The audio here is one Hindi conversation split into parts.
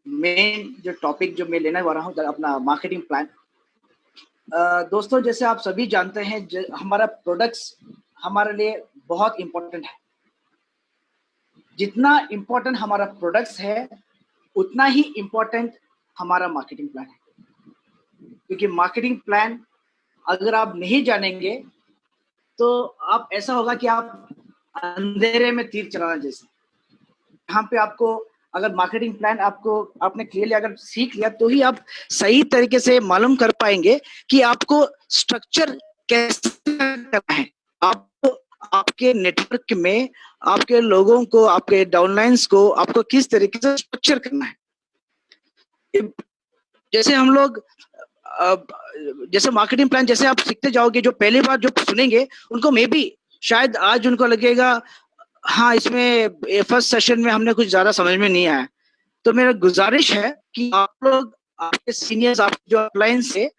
मेन जो टॉपिक जो मैं लेने वाला हूँ अपना मार्केटिंग प्लान। दोस्तों, जैसे आप सभी जानते हैं हमारा प्रोडक्ट्स हमारे लिए बहुत इम्पोर्टेंट है। जितना इम्पोर्टेंट हमारा प्रोडक्ट्स है उतना ही इम्पोर्टेंट हमारा मार्केटिंग प्लान है। क्योंकि मार्केटिंग प्लान अगर आप नहीं जानेंगे तो आप ऐसा होगा कि आप अंधेरे में तीर चलाना जैसे। यहाँ पे आपको अगर मार्केटिंग प्लान आपने क्लियरली अगर सीख लिया तो ही आप सही तरीके से मालूम कर पाएंगे कि आपको स्ट्रक्चर कैसे करना है। आपको आपके नेटवर्क में आपके लोगों को, आपके डाउनलाइंस को आपको किस तरीके से स्ट्रक्चर करना है। जैसे हम लोग जैसे मार्केटिंग प्लान जैसे आप सीखते जाओगे, जो पहली बार जो सुनेंगे उनको मे बी शायद आज उनको लगेगा हाँ इसमें फर्स्ट सेशन में हमने कुछ ज्यादा समझ में नहीं आया। तो मेरा गुजारिश है कि आप लोग आपके सीनियर्स, आप जो अपलायंस से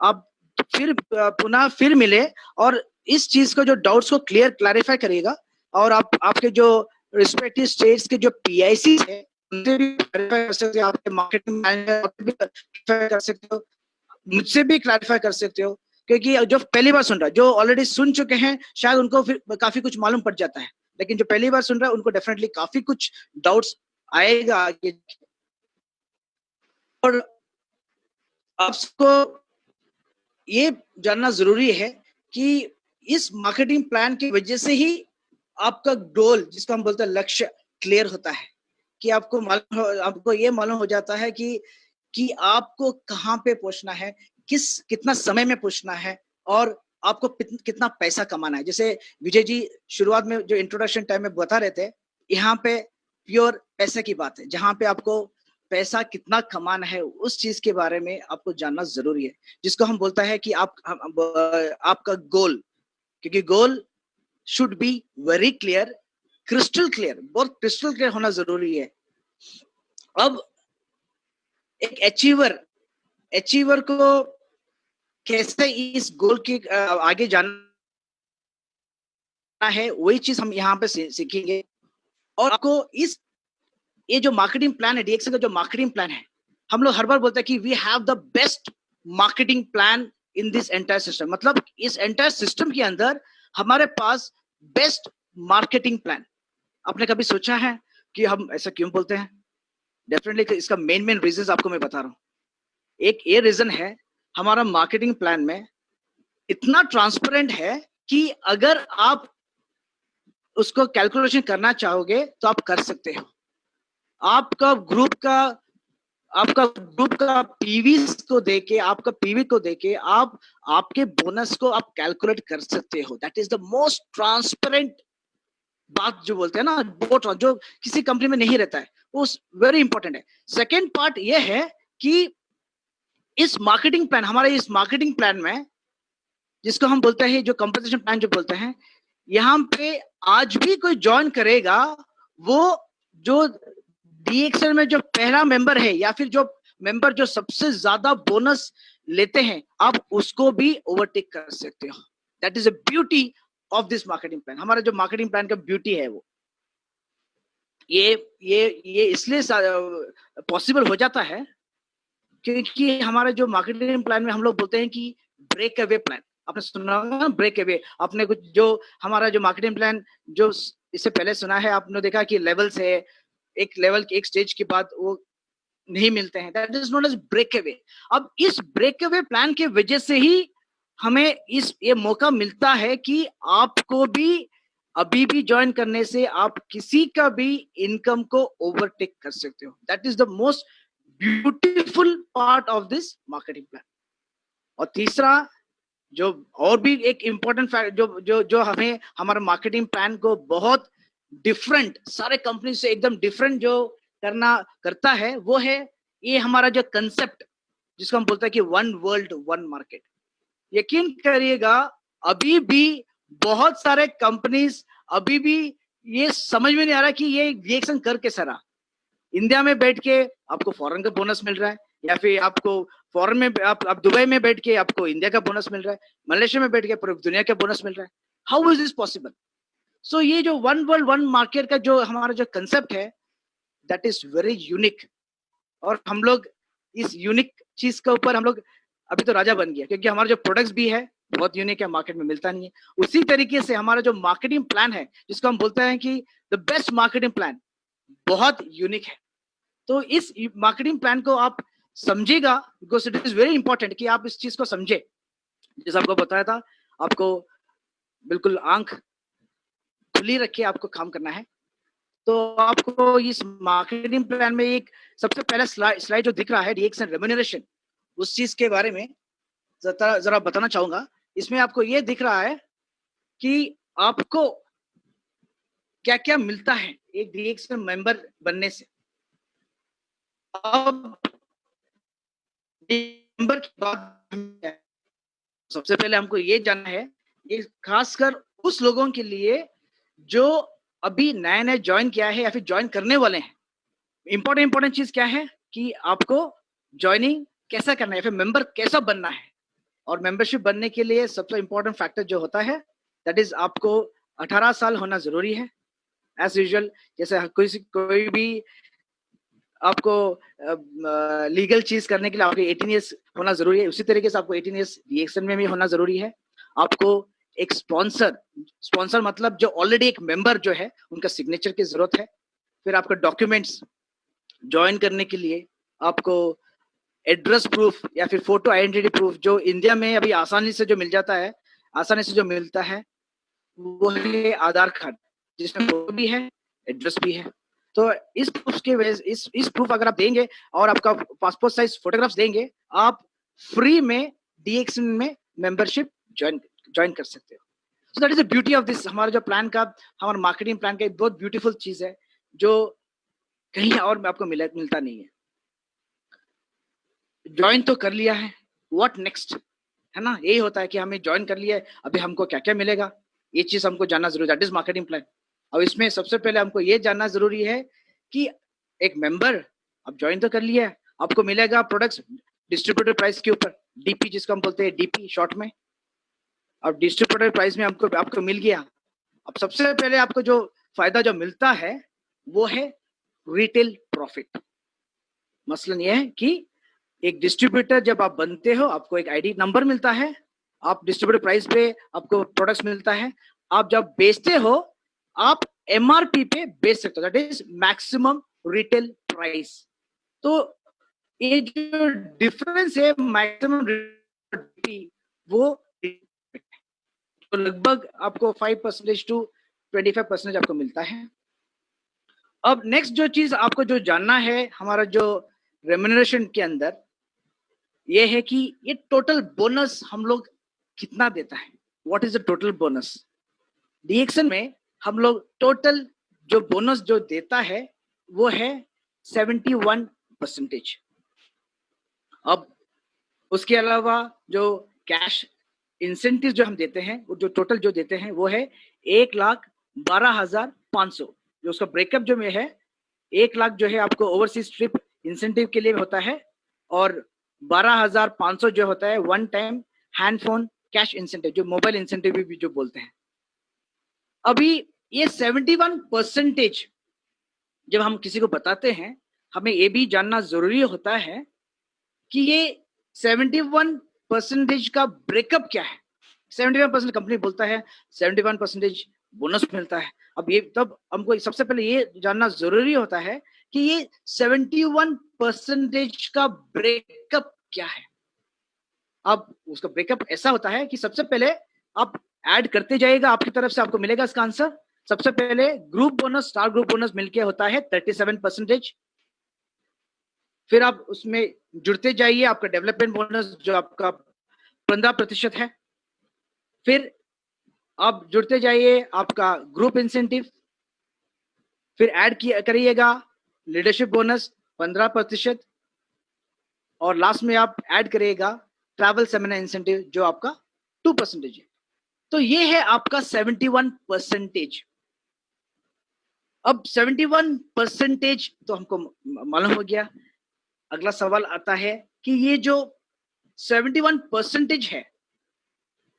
आप फिर पुनः फिर मिले और इस चीज को जो डाउट्स को क्लैरिफाई करिएगा। और आप आपके जो रिस्पेक्टिव स्टेट्स के जो पीआईसी है उनसे भी क्लैरिफाई कर सकते हो, आपके मार्केटिंग मैनेजर भी क्लैरिफाई कर सकते हो, मुझसे भी क्लैरिफाई कर सकते हो। क्योंकि जो पहली बार सुन रहा है, जो ऑलरेडी सुन चुके हैं शायद उनको फिर काफी कुछ मालूम पड़ जाता है, लेकिन जो पहली बार सुन रहा है उनको डेफिनेटली काफी कुछ डाउट्स आएगा आगे। और आपको ये जानना जरूरी है कि इस मार्केटिंग प्लान की वजह से ही आपका गोल, जिसको हम बोलते हैं लक्ष्य, क्लियर होता है। कि आपको ये मालूम हो जाता है कि आपको कहाँ पे पहुंचना है, कितना समय में पहुंचना है और आपको कितना पैसा कमाना है। जैसे विजय जी शुरुआत में जो इंट्रोडक्शन टाइम में बता रहे थे, यहाँ पे प्योर पैसे की बात है, जहाँ पे आपको पैसा कितना कमाना है उस चीज के बारे में आपको जानना जरूरी है, जिसको हम बोलता है कि आपका गोल। क्योंकि goal should be very clear, crystal clear, बहुत क्रिस्टल क्लियर होना जरूरी है। अब एक अचीवर को कैसे इस गोल के आगे जाना है, वही चीज हम यहाँ पे सीखेंगे। और आपको ये जो मार्केटिंग प्लान है, डीएक्सएल का जो मार्केटिंग प्लान है, हम लोग हर बार बोलते हैं कि we have the best marketing plan in this entire system. मतलब इस एंटायर सिस्टम के अंदर हमारे पास बेस्ट मार्केटिंग प्लान। आपने कभी सोचा है कि हम ऐसा क्यों बोलते हैं? डेफिनेटली इसका मेन रीजन आपको मैं बता रहा हूँ। एक ये रीजन है, हमारा मार्केटिंग प्लान में इतना ट्रांसपेरेंट है कि अगर आप उसको कैलकुलेशन करना चाहोगे तो आप कर सकते हो। आपका ग्रुप का पीवी को देके, आपका पीवी को देके आप आपके बोनस को आप कैलकुलेट कर सकते हो। That is the most transparent बात जो बोलते हैं ना, वो जो किसी कंपनी में नहीं रहता है, वो वेरी इंपॉर्टेंट है। सेकेंड पार्ट ये है कि इस मार्केटिंग प्लान, हमारे इस मार्केटिंग प्लान में, जिसको हम बोलते हैं जो कंपनसेशन प्लान जो बोलते हैं, यहाँ पे आज भी कोई ज्वाइन करेगा, वो जो डीएक्सएल में जो पहला मेंबर है या फिर जो मेंबर जो सबसे ज्यादा बोनस लेते हैं, आप उसको भी ओवरटेक कर सकते हो। That is a beauty of this marketing plan. हमारा जो मार्केटिंग प्लान का ब्यूटी है वो ये इसलिए पॉसिबल हो जाता है क्योंकि हमारे जो मार्केटिंग प्लान में हम लोग बोलते हैं कि ब्रेक अवे प्लान। आपने सुना होगा ब्रेक अवे। आपने कुछ जो हमारा जो मार्केटिंग प्लान जो इससे पहले सुना है, आपने देखा कि लेवल से एक लेवल एक स्टेज के बाद वो नहीं मिलते हैं, that is known as break away. अब इस ब्रेक अवे प्लान की वजह से ही हमें ये मौका मिलता है कि आपको भी अभी भी ज्वाइन करने से आप किसी का भी इनकम को ओवरटेक कर सकते हो। That is the most beautiful part of this marketing plan. और तीसरा जो और भी एक इंपॉर्टेंट फैक्ट जो जो जो हमें हमारे मार्केटिंग प्लान को बहुत डिफरेंट, सारे कंपनी से एकदम डिफरेंट जो करता है, वो है ये हमारा जो कंसेप्ट, जिसको हम बोलते हैं कि वन वर्ल्ड वन मार्केट। यकीन करिएगा अभी भी बहुत सारे कंपनीज अभी भी ये समझ में नहीं आ रहा कि ये रिएक्शन कर कैसा रहा। इंडिया में बैठ के आपको फॉरेन का बोनस मिल रहा है, या फिर आपको फॉरेन में आप दुबई में बैठ के आपको इंडिया का बोनस मिल रहा है, मलेशिया में बैठ के पूरी दुनिया का बोनस मिल रहा है। How is this possible? So ये जो वन वर्ल्ड वन मार्केट का जो हमारा जो कंसेप्ट है, दैट इज वेरी यूनिक। और हम लोग इस यूनिक चीज के ऊपर हम लोग अभी तो राजा बन गया, क्योंकि हमारा जो प्रोडक्ट्स भी है बहुत यूनिक है, मार्केट में मिलता नहीं है। उसी तरीके से हमारा जो मार्केटिंग प्लान है, जिसको हम बोलते हैं कि द बेस्ट मार्केटिंग प्लान, बहुत यूनिक है। तो इस मार्केटिंग प्लान को आप समझिएगा, because it is very important कि आप इस चीज को समझे। जैसे आपको बताया था, आपको बिल्कुल आंख खुली रख के आपको काम करना है। तो आपको इस मार्केटिंग प्लान में एक सबसे पहला स्लाइड जो दिख रहा है, रिएक्शन रेम्यूनरेशन, उस चीज के बारे में जरा बताना चाहूंगा। इसमें आपको ये दिख रहा है कि आपको क्या क्या मिलता है एक रिएक्शन मेंबर बनने से। अब मेंबर की बात, सबसे पहले हमको ये जानना है, ये खासकर उस लोगों के लिए जो अभी नया नया ज्वाइन किया है या फिर ज्वाइन करने वाले हैं। इंपॉर्टेंट चीज क्या है कि आपको ज्वाइनिंग कैसा करना है, फिर मेंबर कैसा बनना है। और मेंबरशिप बनने के लिए सबसे इंपॉर्टेंट फैक्टर जो होता है, दैट इज आपको 18 साल होना जरूरी है। एज यूजुअल, जैसे कोई भी आपको लीगल चीज करने के लिए आपको 18 ईयर्स होना जरूरी है, उसी तरीके से आपको 18 ईयर्स रिएक्शन में भी होना जरूरी है। आपको एक स्पॉन्सर मतलब जो ऑलरेडी एक मेंबर जो है उनका सिग्नेचर की जरूरत है। फिर आपका डॉक्यूमेंट्स ज्वाइन करने के लिए आपको एड्रेस प्रूफ या फिर फोटो आइडेंटिटी प्रूफ, जो इंडिया में अभी आसानी से जो मिल जाता है, आसानी से जो मिलता है, वो है आधार कार्ड, जिसमें फोटो भी है, एड्रेस भी है। तो इस प्रूफ के वजह इस प्रूफ अगर आप देंगे और आपका पासपोर्ट साइज फोटोग्राफ्स देंगे, आप फ्री में डीएक्सन में मेंबरशिप ज्वाइन कर सकते हो। So that is the beauty of this. हमारा जो प्लान का, हमारा मार्केटिंग प्लान का एक बहुत ब्यूटीफुल चीज है जो कहीं और में आपको मिलता नहीं है। ज्वाइन तो कर लिया है, व्हाट नेक्स्ट, है ना? यही होता है कि हमें ज्वाइन कर लिया है, अभी हमको क्या क्या मिलेगा, ये चीज हमको जानना जरूरी है। That is marketing plan. और इसमें सबसे पहले हमको ये जानना जरूरी है कि एक मेंबर आप ज्वाइन तो कर लिया है, आपको मिलेगा प्रोडक्ट्स डिस्ट्रीब्यूटर प्राइस के ऊपर, डीपी जिसको हम बोलते हैं, डीपी शॉर्ट में। और डिस्ट्रीब्यूटर प्राइस में आपको मिल गया। अब सबसे पहले आपको जो फायदा जो मिलता है वो है रिटेल प्रॉफिट। मसलन यह है कि एक डिस्ट्रीब्यूटर जब आप बनते हो, आपको एक आईडी नंबर मिलता है, आप डिस्ट्रीब्यूटर प्राइस पे आपको प्रोडक्ट्स मिलता है। आप जब बेचते हो, आप एमआरपी पे बेच सकते हो, that is maximum retail price. तो ये जो डिफरेंस है मैक्सिमम, वो तो लगभग आपको 5% टू 25% आपको मिलता है। अब नेक्स्ट जो चीज आपको जो जानना है हमारा जो रेम्यूनरेशन के अंदर, ये है कि ये टोटल बोनस हम लोग कितना देता है, what is the total bonus. डीएक्सन में हम लोग टोटल जो बोनस जो देता है वो है 71%। अब उसके अलावा जो कैश इंसेंटिव जो हम देते हैं, वो जो टोटल जो देते हैं वो है 1,12,500। जो उसका ब्रेकअप जो में है, 1 लाख जो है आपको ओवरसीज ट्रिप इंसेंटिव के लिए होता है, और 12,500 जो होता है one time hand phone cash incentive, जो मोबाइल इंसेंटिव भी जो बोलते हैं। अभी ये 71% जब हम किसी को बताते हैं, हमें ये भी जानना जरूरी होता है कि ये 71% का ब्रेकअप क्या है। 71% कंपनी बोलता है, 71% बोनस मिलता है। अब ये तब हमको सबसे पहले ये जानना जरूरी होता है कि ये 71% का ब्रेकअप क्या है। अब उसका ब्रेकअप ऐसा होता है कि सबसे पहले आप ऐड करते जाइएगा, आपकी तरफ से आपको मिलेगा इसका आंसर। सबसे पहले group bonus, star group bonus मिलके होता है 37%। फिर आप उसमें जुड़ते जाइए, आपका डेवलपमेंट बोनस जो आपका 15% है। फिर आप जुड़ते जाइए आपका ग्रुप इंसेंटिव, फिर ऐड करिएगा लीडरशिप बोनस 15%, और लास्ट में आप ऐड करिएगा ट्रैवल सेमिनार इंसेंटिव जो आपका 2% है। तो ये है आपका 71%। अब 71% तो हमको मालूम हो गया। अगला सवाल आता है कि ये जो 71% है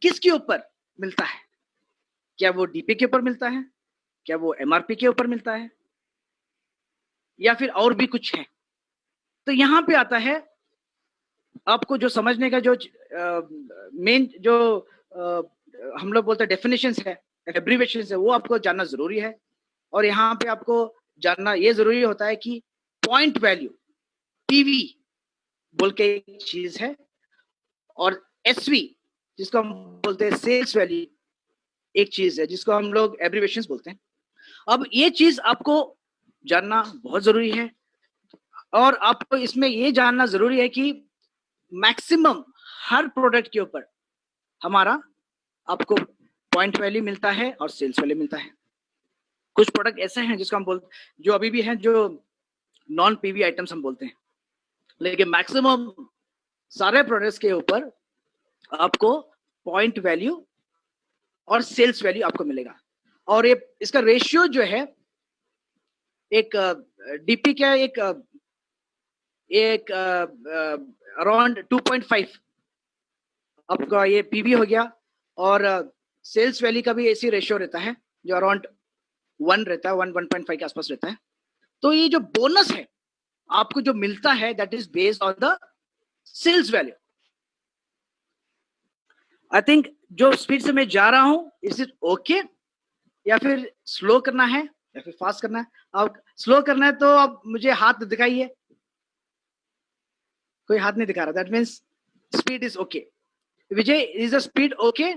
किसके ऊपर मिलता है। क्या वो डीपी के ऊपर मिलता है, क्या वो एमआरपी के ऊपर मिलता है, या फिर और भी कुछ है। तो यहाँ पे आता है आपको जो समझने का जो मेन जो हम लोग बोलते हैं डेफिनेशंस है, एब्रीविएशंस है, वो आपको जानना जरूरी है। और यहाँ पे आपको जानना ये जरूरी होता है कि पॉइंट वैल्यू पीवी बोल के एक चीज है, और एसवी जिसको हम बोलते हैं सेल्स वैल्यू एक चीज है, जिसको हम लोग एब्रीविएशंस बोलते हैं। अब ये चीज आपको जानना बहुत जरूरी है, और आपको इसमें ये जानना जरूरी है कि मैक्सिमम हर प्रोडक्ट के ऊपर हमारा आपको पॉइंट वैल्यू मिलता है और सेल्स वैल्यू मिलता है। कुछ प्रोडक्ट ऐसे हैं जिसको हम बोलते, जो अभी भी हैं, जो नॉन पीवी आइटम्स हम बोलते हैं, लेकिन मैक्सिमम सारे प्रोडक्ट्स के ऊपर आपको पॉइंट वैल्यू और सेल्स वैल्यू आपको मिलेगा। और ये इसका रेशियो जो है एक डीपी का एक अराउंड 2.5 आपका ये पीवी हो गया, और सेल्स वैल्यू का भी ऐसी रेशियो रहता है जो अराउंड 1 रहता है, 1.5 के आसपास रहता है। तो ये जो बोनस है आपको जो मिलता है, that is based on the sales value. I think जो स्पीड से मैं जा रहा हूं, इज इट ओके, या फिर स्लो करना है या फिर फास्ट करना है? अब स्लो करना है तो अब मुझे हाथ दिखाइए। कोई हाथ नहीं दिखा रहा, that means speed is okay. Vijay, is the speed okay?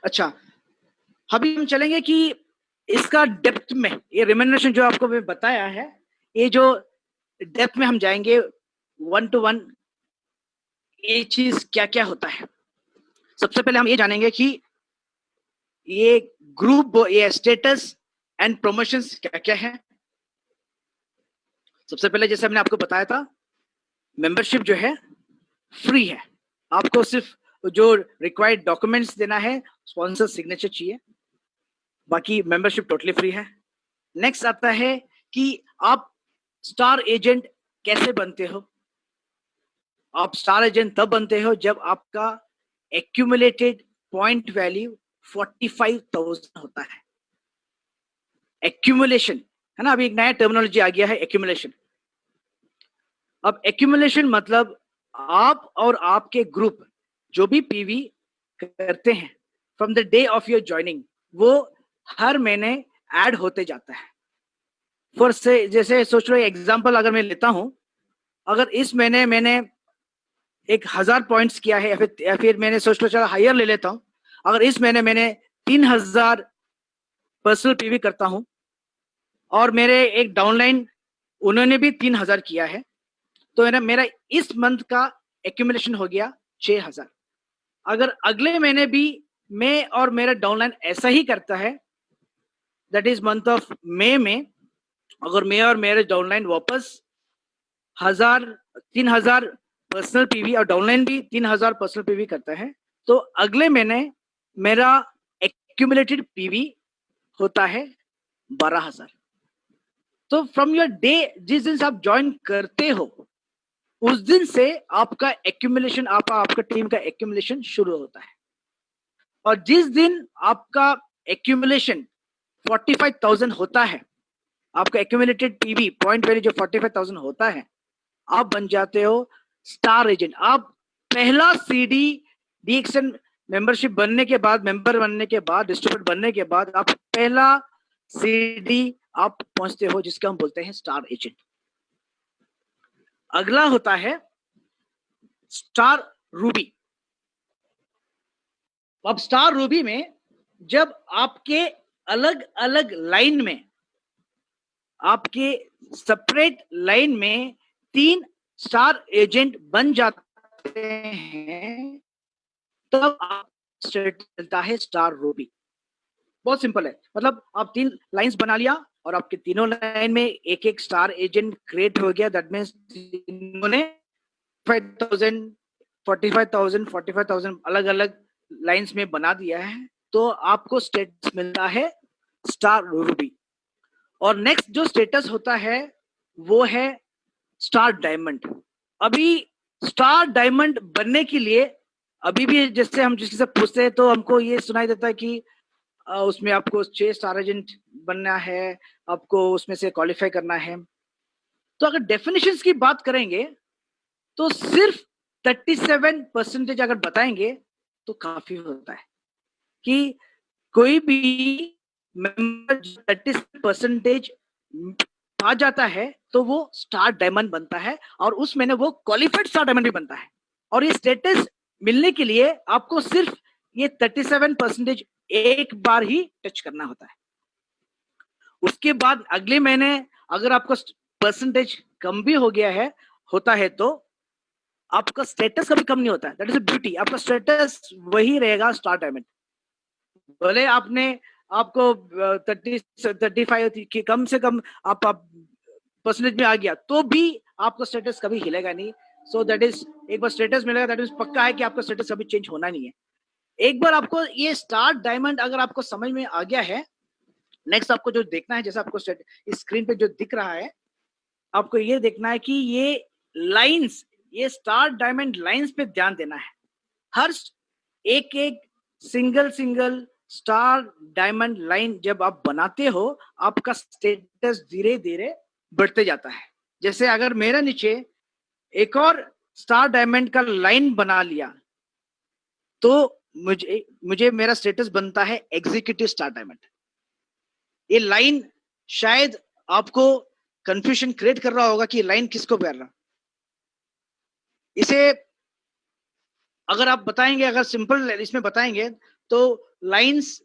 अच्छा, अभी हम चलेंगे कि इसका डेप्थ में, ये रिम्यूनरेशन जो आपको मैं बताया है, ये जो डेप्थ में हम जाएंगे 1 to 1, ये चीज क्या क्या होता है। सबसे पहले हम ये जानेंगे कि ये ग्रुप, ये स्टेटस एंड प्रमोशंस क्या क्या है। सबसे पहले जैसे हमने आपको बताया था, मेंबरशिप जो है फ्री है, आपको सिर्फ जो रिक्वायर्ड डॉक्यूमेंट्स देना है, स्पॉन्सर सिग्नेचर चाहिए, बाकी मेंबरशिप टोटली फ्री है। नेक्स्ट आता है कि आप स्टार एजेंट कैसे बनते हो। आप स्टार एजेंट तब बनते हो जब आपका एक्यूमुलेटेड पॉइंट वैल्यू 45,000 होता है। एक्यूमुलेशन है ना, अभी एक नया टर्मिनोलॉजी आ गया है, एक्यूमुलेशन। अब एक्यूमुलेशन मतलब आप और आपके ग्रुप जो भी पीवी करते हैं from the day of your joining, वो हर महीने ऐड होते जाता है। फॉर से जैसे सोच लो, एग्जांपल अगर मैं लेता हूं, अगर इस महीने मैंने 1000 पॉइंट्स किया है, या फिर मैंने सोच लो, चलो हायर ले लेता हूं, अगर इस महीने मैंने 3000 पर्सनल पीवी करता हूं, और मेरे एक डाउनलाइन उन्होंने भी 3000 किया है, तो मेरा इस मंथ का एक्यूमुलेशन हो गया 6000। अगर अगले महीने भी मैं और मेरा डाउनलाइन ऐसा ही करता है, that is month of May में, अगर मैं और मेरे डाउनलाइन वापस 3000 पर्सनल पीवी और डाउनलाइन भी 3000 पर्सनल पीवी करता है, तो अगले महीने मेरा एक्यूमुलेटेड पीवी होता है 12000। तो फ्रॉम योर डे, जिस दिन से आप ज्वाइन करते हो, उस दिन से आपका एक्यूमुलेशन, आपका टीम का एक्यूमुलेशन शुरू होता है। और जिस दिन आपका एक्यूमुलेशन 45,000 होता है, आपका एक्यूमुलेटेड पीवी पॉइंट वैल्यू जो 45,000 होता है, आप बन जाते हो स्टार एजेंट। आप पहला सीडी डीएक्सएन मेंबरशिप बनने के बाद, मेंबर बनने के बाद, डिस्ट्रीब्यूटर बनने के बाद, आप पहला सीडी आप पहुंचते हो, जिसको हम बोलते हैं स्टार एजेंट। अगला होता है स्टार रूबी। अब स्टार रूबी में जब आपके अलग अलग लाइन में, आपके सेपरेट लाइन में 3 स्टार एजेंट बन जाते हैं, तब आप मिलता है स्टार रूबी। बहुत सिंपल है, मतलब आप 3 लाइंस बना लिया और आपके तीनों लाइन में एक एक स्टार एजेंट क्रिएट हो गया। दैट मीन्स तीनों ने 5,000, 45,000 अलग अलग लाइंस में बना दिया है, तो आपको स्टेटस मिलता है स्टार रूबी। और नेक्स्ट जो स्टेटस होता है वो है स्टार डायमंड। अभी स्टार डायमंड बनने के लिए, अभी भी जैसे हम किसी से पूछते हैं तो हमको ये सुनाई देता है कि उसमें आपको 6 स्टार एजेंट बनना है, आपको उसमें से क्वालिफाई करना है। तो अगर डेफिनेशंस की बात करेंगे तो सिर्फ 37% अगर बताएंगे तो काफी होता है कि कोई भी मेंबर 30% पा जाता है तो वो स्टार डायमंड बनता है और उस महीने वो क्वालिफाइड स्टार डायमंड भी बनता है। और ये स्टेटस मिलने के लिए आपको सिर्फ ये 37% एक बार ही टच करना होता है। उसके बाद अगले महीने अगर आपका परसेंटेज कम भी हो गया है होता है तो आपका स्टेटस कभी कम नहीं होता है। दैट इज अ ब्यूटी, आपका स्टेटस वही रहेगा स्टार डायमंड। भले आपने आपको 35 कम से कम आप परसेंटेज में आ गया तो भी आपका स्टेटस कभी हिलेगा नहीं। सो दैट इज, एक बार स्टेटस मिलेगा दैट इज पक्का है कि आपका स्टेटस कभी चेंज होना नहीं है। एक बार आपको ये स्टार डायमंड अगर आपको समझ में आ गया है, नेक्स्ट आपको जो देखना है, जैसे आपको स्क्रीन पे जो दिख रहा है, आपको ये देखना है कि ये लाइंस, ये स्टार डायमंड लाइंस पे ध्यान देना है। हर एक एक सिंगल स्टार डायमंड लाइन जब आप बनाते हो आपका स्टेटस धीरे धीरे बढ़ते जाता है। जैसे अगर मेरा नीचे एक और स्टार डायमंड का लाइन बना लिया तो मुझे मेरा स्टेटस बनता है एग्जीक्यूटिव स्टार डायमंड। ये लाइन शायद आपको कंफ्यूजन क्रिएट कर रहा होगा कि लाइन किसको कर रहा। इसे अगर आप बताएंगे, अगर सिंपल इसमें बताएंगे तो लाइंस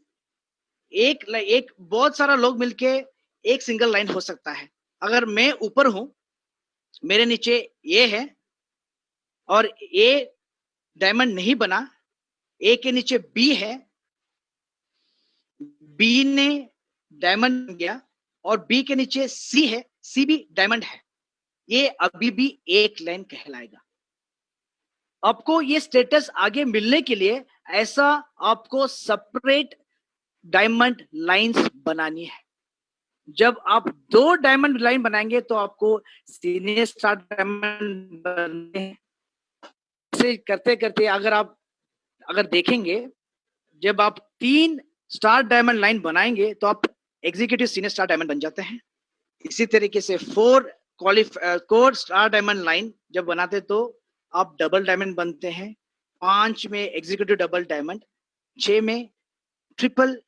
एक बहुत सारा लोग मिलके एक सिंगल लाइन हो सकता है। अगर मैं ऊपर हूं, मेरे नीचे ये है और ए डायमंड नहीं बना, ए के नीचे बी है, बी ने डायमंड बन गया और बी के नीचे सी है, सी भी डायमंड है, ये अभी भी एक लाइन कहलाएगा। आपको ये स्टेटस आगे मिलने के लिए ऐसा आपको सेपरेट डायमंड लाइंस बनानी है। जब आप 2 डायमंड लाइन बनाएंगे तो आपको सीनियर स्टार डायमंड बनते हैं। से करते करते अगर देखेंगे, जब आप 3 स्टार डायमंड लाइन बनाएंगे तो आप एग्जीक्यूटिव सीनियर स्टार डायमंड बन जाते हैं। इसी तरीके से 4 कोर स्टार डायमंड लाइन जब बनाते तो आप डबल डायमंड बनते हैं। 5 में एग्जीक्यूटिव डबल डायमंड, 6 में ट्रिपल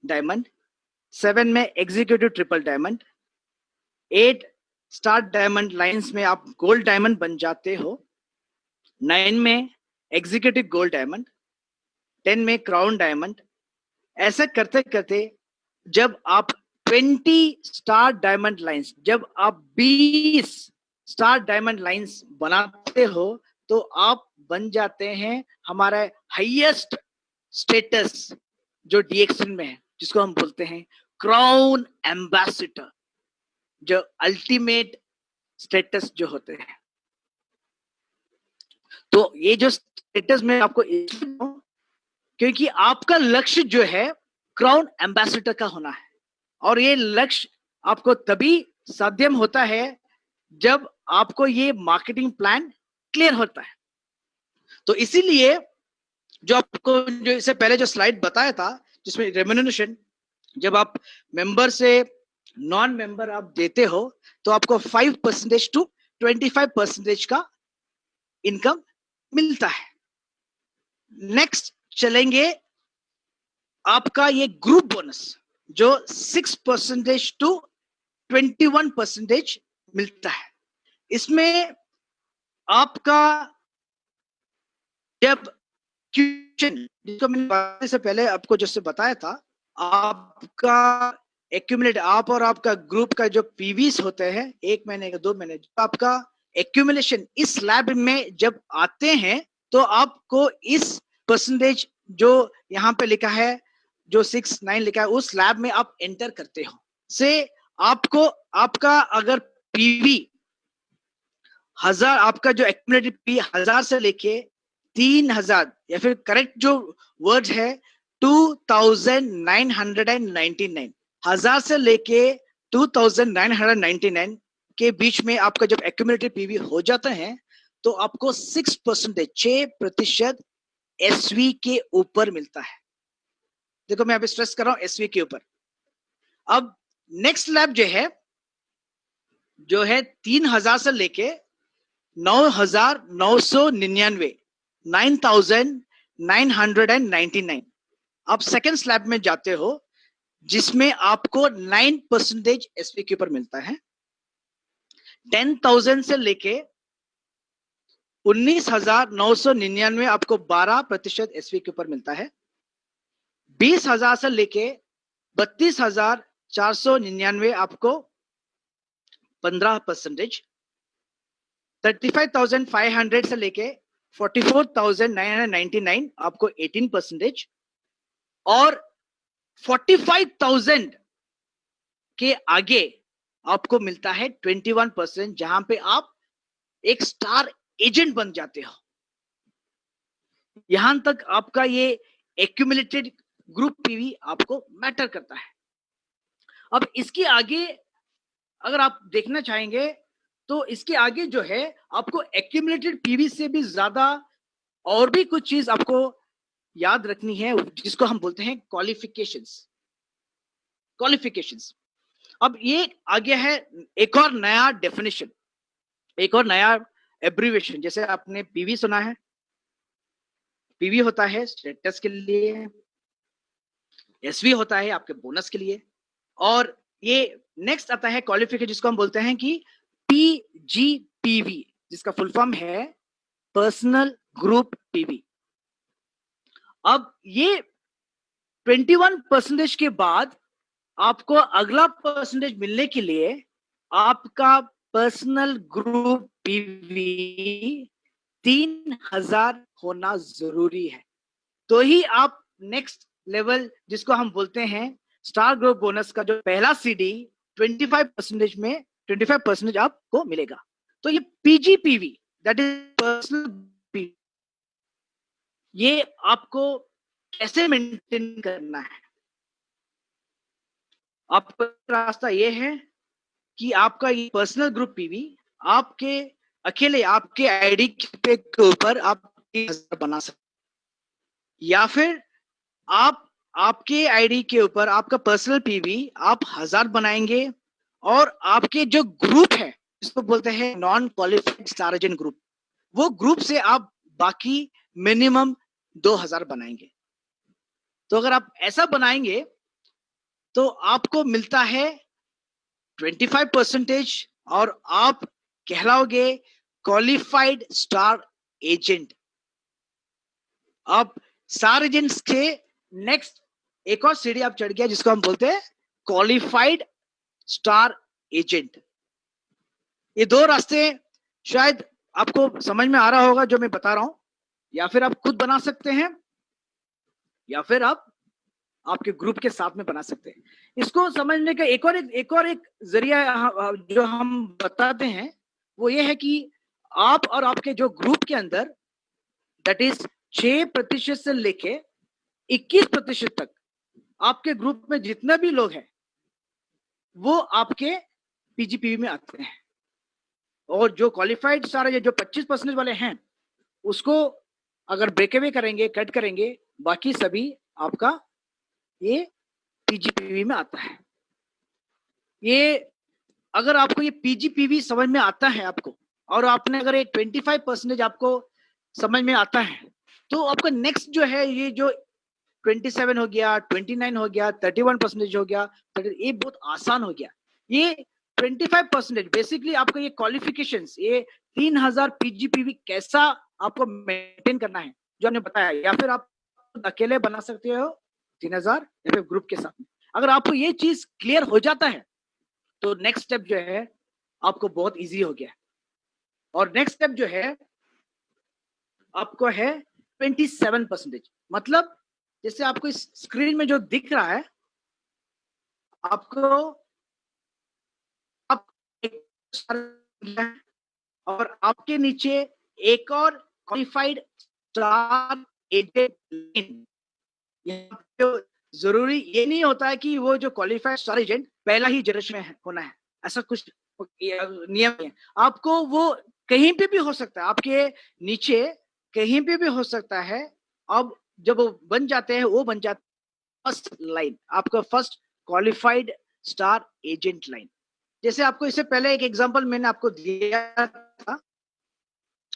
डायमंड, 7 में executive triple diamond, 8 star diamond lines में आप गोल्ड डायमंड बन जाते हो, 9 में एग्जीक्यूटिव गोल्ड डायमंड, 10 में क्राउन डायमंड। ऐसा करते करते जब आप 20 स्टार डायमंड लाइंस, जब आप 20 स्टार डायमंड लाइंस बनाते हो तो आप बन जाते हैं हमारा हाईएस्ट स्टेटस जो डीएक्सन में है, जिसको हम बोलते हैं क्राउन एम्बेसडर, जो अल्टीमेट स्टेटस जो होते हैं। तो ये जो स्टेटस में आपको, क्योंकि आपका लक्ष्य जो है क्राउन एम्बेसडर का होना है और ये लक्ष्य आपको तभी साध्यम होता है जब आपको ये मार्केटिंग प्लान क्लियर होता है। तो इसीलिए जो आपको जो इससे पहले जो स्लाइड बताया था जिसमें रेम्यूनरेशन, जब आप मेंबर से नॉन मेंबर आप देते हो तो आपको 5% to 25% का इनकम मिलता है। नेक्स्ट चलेंगे आपका ये ग्रुप बोनस जो 6% to 21% मिलता है। इसमें आपका जब जिसको मैंने से पहले आपको जैसे बताया था, आपका एक्यूमुलेट, आप और आपका ग्रुप का जो पीवीस होते हैं 1 महीने का 2 महीने, आपका एक्यूमुलेशन इस लैब में जब आते हैं तो आपको इस परसेंटेज जो यहाँ पे लिखा है, जो 6-9 लिखा है, उस लैब में आप एंटर करते हो से आपको आपका अगर पीवी 1000, आपका जो एक्यूमुलेटेड पी 1000 से लेके 3000 या फिर करेक्ट जो वर्ड है 2999, 1000 से लेके 2999 के बीच में आपका जब एक्यूमुलेटेड पीवी हो जाता है तो आपको 6% एसवी के ऊपर मिलता है। देखो मैं अभी स्ट्रेस कर रहा हूं एसवी के ऊपर। अब नेक्स्ट स्लैब जो है 3000 से लेके 9999, 9999। आप सेकेंड स्लैब में जाते हो जिसमें आपको 9% एसपी के ऊपर मिलता है। 10,000 से लेके 19,999 आपको 12% एसपी के ऊपर मिलता है। 20,000 से लेके 32,499 आपको 15%। 35,500 से लेके 44,999 आपको 18%। और 45,000 के आगे आपको मिलता है 21%, जहां पे आप एक स्टार एजेंट बन जाते हो। यहां तक आपका ये एक्यूमुलेटेड ग्रुप पीवी आपको मैटर करता है। अब इसके आगे अगर आप देखना चाहेंगे तो इसके आगे जो है आपको एक्यूमुलेटेड पीवी से भी ज्यादा और भी कुछ चीज आपको याद रखनी है, जिसको हम बोलते हैं क्वालिफिकेशंस। अब ये आ गया है एक और नया डेफिनेशन, एक और नया एब्रीविएशन। जैसे आपने पीवी सुना है, पीवी होता है स्टेटस के लिए, एसवी होता है आपके बोनस के लिए, और ये नेक्स्ट आता है क्वालिफिकेशन, जिसको हम बोलते हैं कि पीजीपीवी, जिसका फुल फॉर्म है पर्सनल ग्रुप पीवी। अब ये 21% के बाद आपको अगला परसेंटेज मिलने के लिए आपका पर्सनल ग्रुप पीवी 3,000 होना जरूरी है। तो ही आप नेक्स्ट लेवल, जिसको हम बोलते हैं स्टार ग्रुप बोनस का जो पहला सीडी 25% में 25% आपको मिलेगा। तो ये पीजीपीवी, दैट इज पर्सनल पीवी, ये आपको कैसे मेंटेन करना है? आपका रास्ता ये है कि आपका ये पर्सनल ग्रुप पीवी आपके अकेले आपके आईडी के ऊपर आप 3,000 बना सकते, या फिर आप आपके आईडी के ऊपर आपका पर्सनल पीवी आप 1,000 बनाएंगे, और आपके जो ग्रुप है जिसको बोलते हैं non qualified star agent group, वो ग्रुप से आप बाकी मिनिमम 2,000 बनाएंगे। तो अगर आप ऐसा बनाएंगे तो आपको मिलता है 25%, और आप कहलाओगे क्वालिफाइड स्टार एजेंट। अब स्टार एजेंट्स के नेक्स्ट एक और सीढ़ी आप चढ़ गया, जिसको हम बोलते हैं क्वालिफाइड स्टार एजेंट। ये दो रास्ते शायद आपको समझ में आ रहा होगा जो मैं बता रहा हूं, या फिर आप खुद बना सकते हैं, या फिर आप आपके ग्रुप के साथ में बना सकते हैं। इसको समझने का एक और एक जरिया जो हम बताते हैं वो ये है कि आप और आपके जो ग्रुप के अंदर, दैट इज 6% से लेके 21% तक आपके ग्रुप में जितने भी लोग हैं वो आपके पीजीपीवी में आते हैं। और जो क्वालिफाइड सारे जो 25% वाले हैं उसको अगर ब्रेक अवे करेंगे, कट करेंगे, बाकी सभी आपका ये पीजीपीवी में आता है। ये अगर आपको ये पीजीपीवी समझ में आता है आपको, और आपने अगर ये 25% आपको समझ में आता है, तो आपका नेक्स्ट जो है ये जो 27 हो गया, 29 हो गया, 31% हो गया, ये बहुत आसान हो गया। ये 25% बेसिकली आपका ये क्वालिफिकेशंस, ये 3,000 पीजीपीवी कैसा आपको मेंटेन करना है जो हमने बताया, या फिर आप अकेले बना सकते हो 3,000 या फिर ग्रुप के साथ में। अगर आपको ये चीज क्लियर हो जाता है तो नेक्स्ट स्टेप जो है आपको बहुत इजी हो गया। और नेक्स्ट स्टेप जो है आपको है 27%। मतलब जैसे आपको इस स्क्रीन में जो दिख रहा है, आपको आप और आपके नीचे एक और क्वालिफाइड स्टार एजेंट। जरूरी ये नहीं होता है कि वो जो क्वालिफाइड स्टार एजेंट पहला ही जनरेशन में होना है, ऐसा कुछ नियम है। आपको वो कहीं पे भी हो सकता है, आपके नीचे कहीं पे भी हो सकता है। अब जब वो बन जाते हैं, वो बन जाते फर्स्ट लाइन, आपका first qualified star agent line. जैसे आपको इससे पहले एक एग्जांपल मैंने आपको दिया था,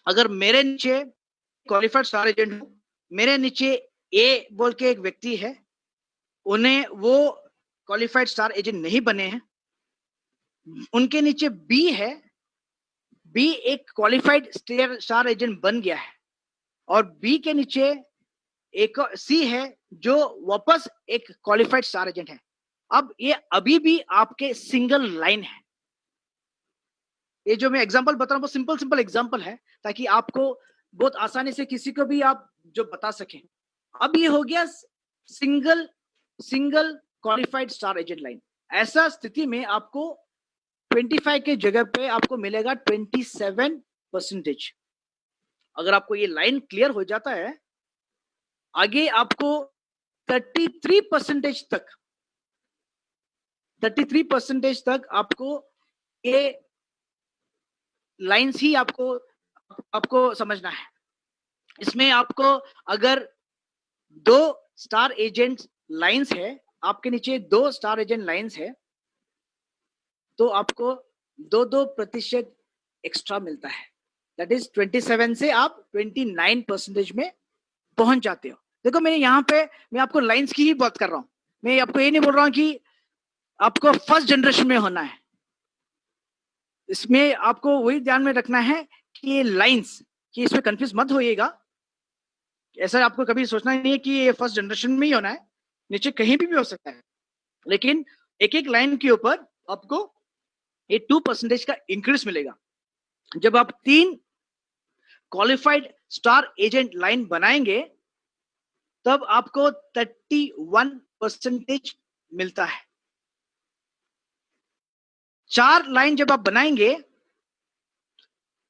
अगर मेरे नीचे क्वालिफाइड स्टार एजेंट हूं, मेरे नीचे ए बोल के एक व्यक्ति है, उन्हें वो क्वालिफाइड स्टार एजेंट नहीं बने हैं, उनके नीचे बी है, बी एक क्वालिफाइड स्टार एजेंट बन गया है, और बी के नीचे एक सी है जो वापस एक क्वालिफाइड स्टार एजेंट है। अब ये अभी भी आपके सिंगल लाइन है। ये जो मैं एग्जांपल बता रहा हूं वो सिंपल सिंपल एग्जांपल है, ताकि आपको बहुत आसानी से किसी को भी आप जो बता सकें। अब ये हो गया single single qualified star agent line. ऐसा स्थिति में आपको 25 के जगह पे आपको मिलेगा 27%। अगर आपको ये लाइन क्लियर हो जाता है, आगे आपको 33% तक 33% तक आपको ये लाइंस ही आपको समझना है। इसमें आपको अगर 2 स्टार एजेंट लाइंस है, आपके नीचे 2 स्टार एजेंट लाइंस है, तो आपको 2% एक्स्ट्रा मिलता है। दैट इज 27 से आप 29% में पहुंच जाते हो। देखो मैं यहाँ पे मैं आपको लाइंस की ही बात कर रहा हूं, मैं आपको ये नहीं बोल रहा हूं कि आपको फर्स्ट जनरेशन में होना है। इसमें आपको वही ध्यान में रखना है कि ये लाइंस, कि इसमें कंफ्यूज मत होइएगा। ऐसा आपको कभी सोचना नहीं है कि ये फर्स्ट जनरेशन में ही होना है, नीचे कहीं भी हो सकता है, लेकिन एक एक लाइन के ऊपर आपको ये 2% का इंक्रीज मिलेगा। जब आप 3 क्वालिफाइड स्टार एजेंट लाइन बनाएंगे, तब आपको 31% मिलता है। 4 लाइन जब आप बनाएंगे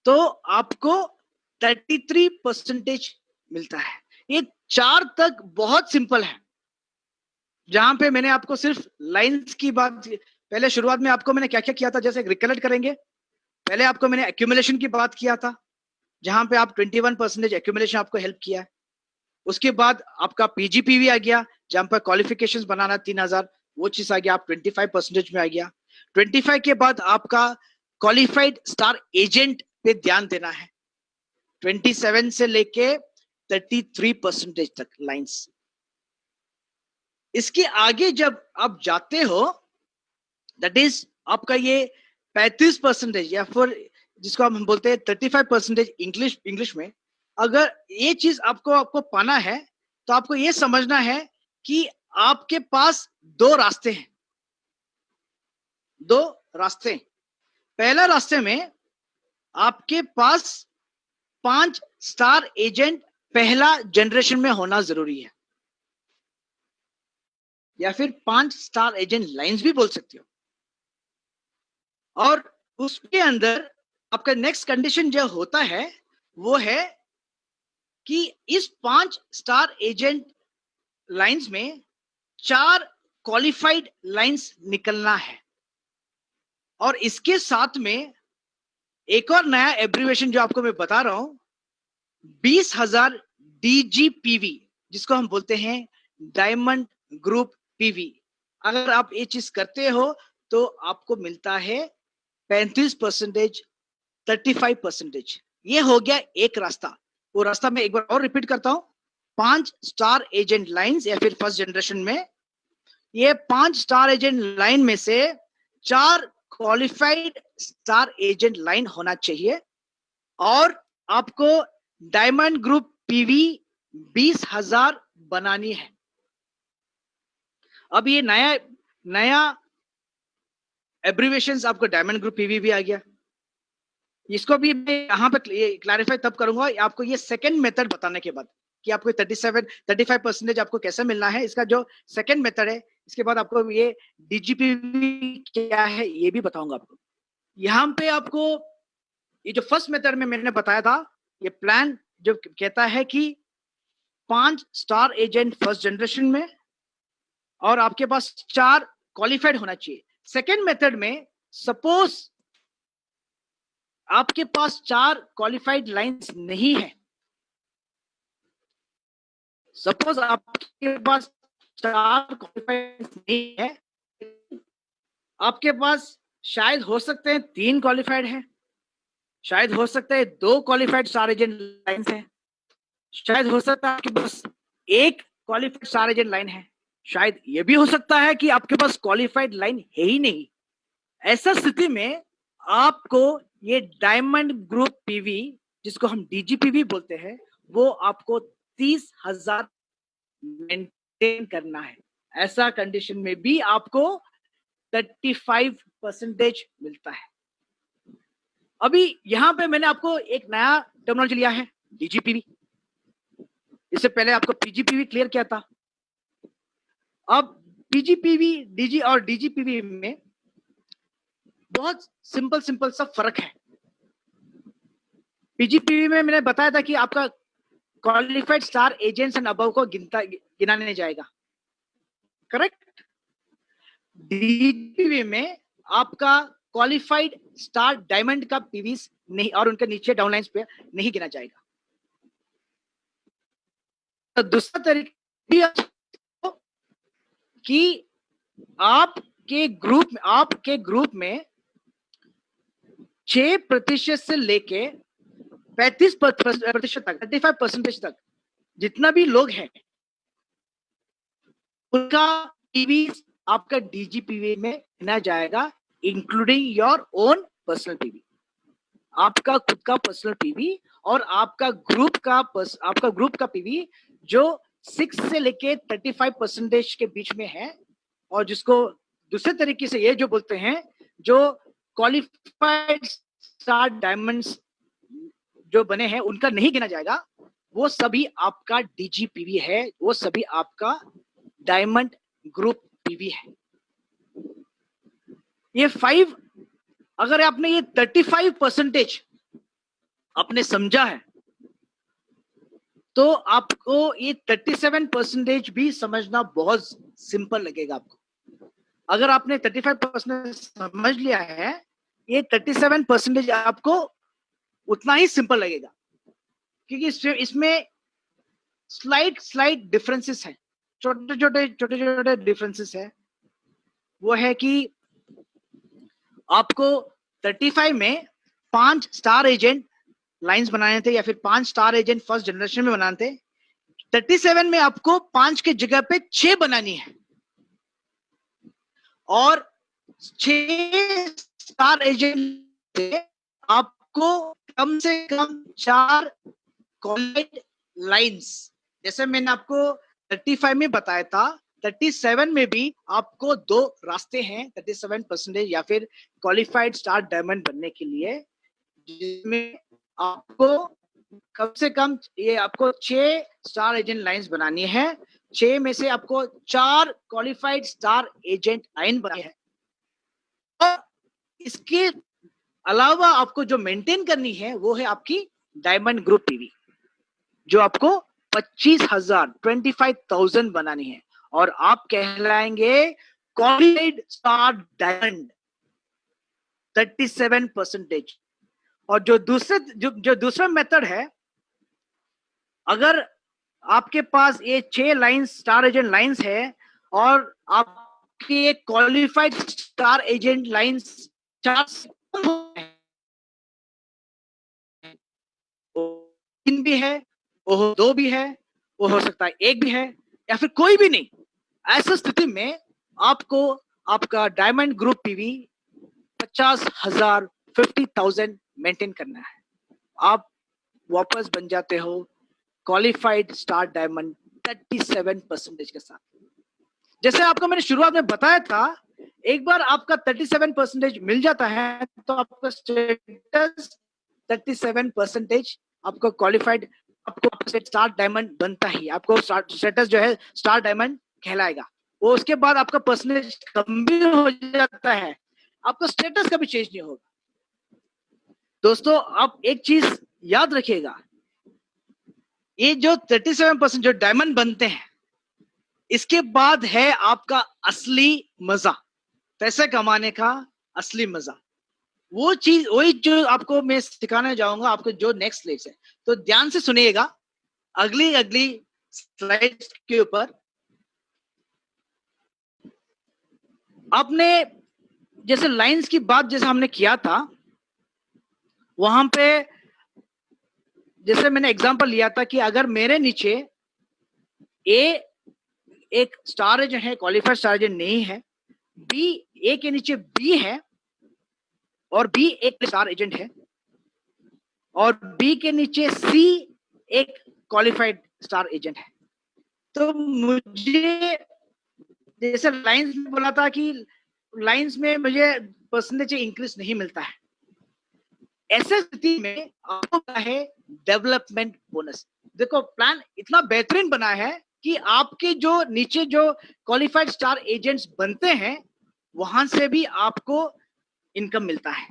तो आपको 33% मिलता है। ये 4 तक बहुत सिंपल है। जहां पे मैंने आपको सिर्फ लाइंस की बात, पहले शुरुआत में आपको मैंने क्या क्या किया था, जैसे रिकलेक्ट करेंगे, पहले आपको मैंने एक्यूमुलेशन की बात किया था, जहां पे आप 21% एक्यूमुलेशन आपको हेल्प किया है। उसके बाद आपका पीजीपीवी आ गया, जहां पर क्वालिफिकेशंस बनाना 3000, वो चीज आ गया, आप 25% में आ गया। 25 के बाद आपका क्वालिफाइड स्टार एजेंट पे ध्यान देना है, 27 से लेके 33% तक लाइंस। इसके आगे जब आप जाते हो, दैट इज आपका ये 35% या फिर जिसको हम बोलते हैं 35% इंग्लिश में। अगर ये चीज आपको पाना है, तो आपको ये समझना है कि आपके पास 2 रास्ते हैं। 2 रास्ते। पहला रास्ते में आपके पास 5 स्टार एजेंट पहला जनरेशन में होना जरूरी है, या फिर 5 स्टार एजेंट लाइंस भी बोल सकते हो। और उसके अंदर आपका नेक्स्ट कंडीशन जो होता है वो है कि इस 5 स्टार एजेंट लाइंस में 4 क्वालिफाइड लाइंस निकलना है। और इसके साथ में एक और नया एब्रिविएशन जो आपको मैं बता रहा हूं, 20,000 DGPV, जिसको हम बोलते हैं डायमंड ग्रुप पीवी। अगर आप ये चीज करते हो तो आपको मिलता है 35%, 35%। ये हो गया एक रास्ता। वो रास्ता मैं एक बार और रिपीट करता हूं, 5 स्टार एजेंट लाइंस या फिर फर्स्ट जनरेशन में, ये 5 स्टार एजेंट लाइन में से 4 क्वालिफाइड स्टार एजेंट लाइन होना चाहिए, और आपको डायमंड ग्रुप पीवी 20,000 बनानी है। अब ये नया नया एब्रिविएशंस आपको डायमंड ग्रुप पीवी भी आ गया। इसको भी मैं यहाँ पे क्लैरिफाई तब करूंगा आपको ये सेकंड मेथड बताने के बाद, कि आपको 35% आपको कैसे मिलना है। इसका जो सेकंड मेथड है, इसके बाद आपको ये डीजीपीवी क्या है ये भी बताऊंगा आपको। यहाँ पे आपको ये जो फर्स्ट मेथड में मैंने बताया था, ये प्लान जो कहता है कि 5 स्टार एजेंट फर्स्ट जनरेशन में, और आपके पास 4 क्वालिफाइड होना चाहिए। सेकंड मेथड में सपोज आपके पास 4 क्वालिफाइड लाइंस नहीं है, सपोज आपके पास स्टार क्वालिफाइड नहीं है, आपके पास शायद हो सकते हैं 3 क्वालिफाइड है, शायद हो सकता है 2 क्वालिफाइड स्टार एजेंट लाइन्स है, शायद हो सकता है आपके पास 1 क्वालिफाइड स्टार एजेंट लाइन है, शायद ये भी हो सकता है कि आपके पास क्वालिफाइड लाइन है ही नहीं। ऐसा स्थिति में आपको ये डायमंड ग्रुप पीवी, जिसको हम डीजीपीवी बोलते हैं, वो आपको 30,000 मेंटेन करना है। ऐसा कंडीशन में भी आपको 35% मिलता है। अभी यहां पे मैंने आपको एक नया टर्मिनोलॉजी लिया है, डीजीपीवी। इससे पहले आपको पीजीपीवी क्लियर किया था। अब पीजीपीवी, डीजी और डीजीपीवी में बहुत सिंपल सा फर्क है। पीजीपीवी में मैंने बताया था कि आपका qualified star agents and above को गिनाने जाएगा, करेक्ट। डीजीपीवी में आपका क्वालिफाइड स्टार डायमंड का पीवीस नहीं और उनके नीचे डाउनलाइंस पे नहीं गिना जाएगा। तो दूसरा तरीका कि आपके ग्रुप में 6% से लेके 35% तक, 35% तक जितना भी लोग हैं उनका पीवी आपका डीजीपीवी में गिना जाएगा, including your own personal PV. आपका खुद का पर्सनल पीवी और आपका ग्रुप का पीवी जो 6 से लेके 35% के बीच में है, और जिसको दूसरे तरीके से ये जो बोलते हैं, जो क्वालिफाइड स्टार डायमंड्स जो बने हैं उनका नहीं गिना जाएगा, वो सभी आपका डीजीपीवी है, वो सभी आपका डायमंड ग्रुप पीवी है। ये 5, अगर आपने ये 35% आपने समझा है तो आपको ये 37% भी समझना बहुत सिंपल लगेगा आपको। अगर आपने 35% समझ लिया है, ये 37% आपको उतना ही सिंपल लगेगा, क्योंकि इसमें स्लाइट डिफरेंसेस हैं, छोटे डिफरेंसेस है। वो है कि आपको 35 में 5 स्टार एजेंट लाइंस बनाने थे, या फिर 5 स्टार एजेंट फर्स्ट जनरेशन में बनाने थे। 37 में आपको 5 के जगह पे 6 बनानी है, और 6 स्टार एजेंट से आपको कम से कम 4 क्वालिफाइड लाइंस, जैसे मैंने आपको 35 में बताया था, 37 में भी आपको 2 रास्ते हैं 37% या फिर क्वालिफाइड स्टार डायमंड बनने के लिए, जिसमें आपको कम से कम ये आपको 6 स्टार एजेंट लाइंस बनानी है। 6 में से आपको 4 क्वालिफाइड स्टार एजेंट लाइन बनानी है, और इसके अलावा आपको जो मेंटेन करनी है वो है आपकी डायमंड ग्रुप पीवी, जो आपको 25,000 बनानी है, और आप कहलाएंगे क्वालिफाइड स्टार डायमंड 37%। और जो दूसरा मेथड है, अगर आपके पास ये 6 लाइंस स्टार एजेंट लाइंस है और आपके क्वालिफाइड स्टार एजेंट लाइंस 4 से कम है, 3 भी है, वो 2 भी है, वो हो सकता है 1 भी है, या फिर कोई भी नहीं। ऐसी स्थिति में आपको आपका डायमंड ग्रुप पीवी 50,000 50,000 मेंटेन करना है। आप वापस बन जाते हो क्वालिफाइड स्टार डायमंड 37% के साथ। जैसे आपको मैंने शुरुआत में बताया था, एक बार आपका 37% मिल जाता है तो आपका स्टेटस 37% आपको क्वालिफाइड, आपको स्टार डायमंड बनता ही, आपको स्टेटस जो है स्टार डायमंड कहलाएगा। वो उसके बाद आपका परसेंटेज कम भी हो जाता है, आपका स्टेटस कभी चेंज नहीं होगा। दोस्तों, आप एक चीज याद रखिएगा, ये जो 37% जो डायमंड बनते हैं, इसके बाद है आपका असली मजा, पैसे कमाने का असली मजा। वो चीज वही जो आपको मैं सिखाने जाऊंगा, आपको जो नेक्स्ट स्लाइड है, तो ध्यान से सुनिएगा अगली स्लाइड के ऊपर। आपने जैसे लाइंस की बात जैसे हमने किया था, वहां पे जैसे मैंने एग्जांपल लिया था कि अगर मेरे नीचे ए एक स्टार एजेंट है, क्वालिफाइड स्टार एजेंट नहीं है, बी ए के नीचे बी है और बी एक स्टार एजेंट है, और बी के नीचे सी एक क्वालिफाइड स्टार एजेंट है, तो मुझे जैसे लाइंस में बोला था कि लाइंस में मुझे परसेंटेज इंक्रीज नहीं मिलता है, ऐसे स्थिति में आपको क्या है, डेवलपमेंट बोनस। देखो प्लान इतना बेहतरीन बना है कि आपके जो नीचे जो क्वालिफाइड स्टार एजेंट्स बनते हैं वहां से भी आपको इनकम मिलता है।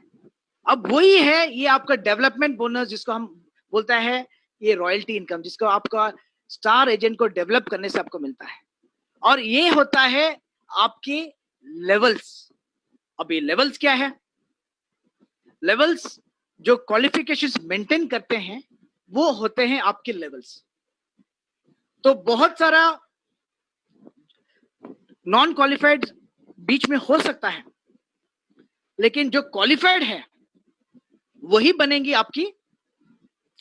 अब वही है ये आपका डेवलपमेंट बोनस, जिसको हम बोलता है ये रॉयल्टी इनकम, जिसको आपका स्टार एजेंट को डेवलप करने से आपको मिलता है, और ये होता है आपके लेवल्स। अब ये लेवल्स क्या है? लेवल्स जो क्वालिफिकेशंस मेंटेन करते हैं वो होते हैं आपके लेवल्स। तो बहुत सारा नॉन क्वालिफाइड बीच में हो सकता है, लेकिन जो क्वालिफाइड है वही बनेंगी आपकी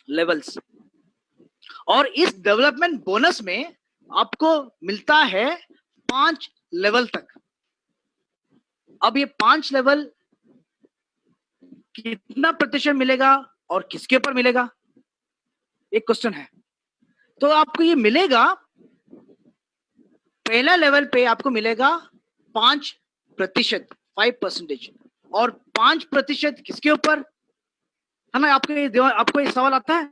लेवल्स। और इस डेवलपमेंट बोनस में आपको मिलता है 5 लेवल तक। अब ये 5 लेवल कितना प्रतिशत मिलेगा और किसके ऊपर मिलेगा, एक क्वेश्चन है। तो आपको ये मिलेगा, पहला लेवल पे आपको मिलेगा 5%, 5%, और 5% किसके ऊपर है ना? आपको ये सवाल आता है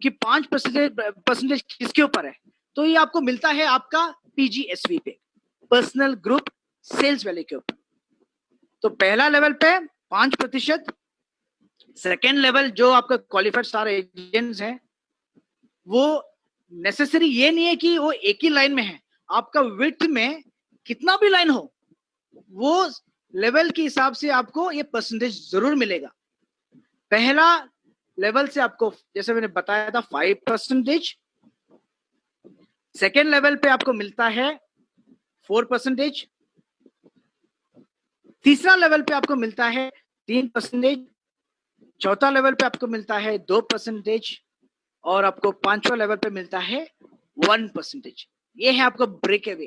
कि 5% किसके ऊपर है? तो ये आपको मिलता है आपका PGSV पे, पर्सनल ग्रुप सेल्स वैल्यू के ऊपर। तो पहला लेवल पे 5%, सेकेंड लेवल जो आपका क्वालिफाइड स्टार एजेंट्स हैं, वो नेसेसरी ये नहीं है कि वो एक ही लाइन में है, आपका विड्थ में कितना भी लाइन हो, वो लेवल के हिसाब से आपको ये परसेंटेज जरूर मिलेगा। पहला लेवल से आपको जैसे मैंने बताया था 5%, सेकेंड लेवल पे आपको मिलता है 4%, तीसरा लेवल पे आपको मिलता है 3%, चौथा लेवल पे आपको मिलता है 2%, और आपको पांचवा लेवल पे मिलता है 1%। ये है आपका ब्रेक अवे।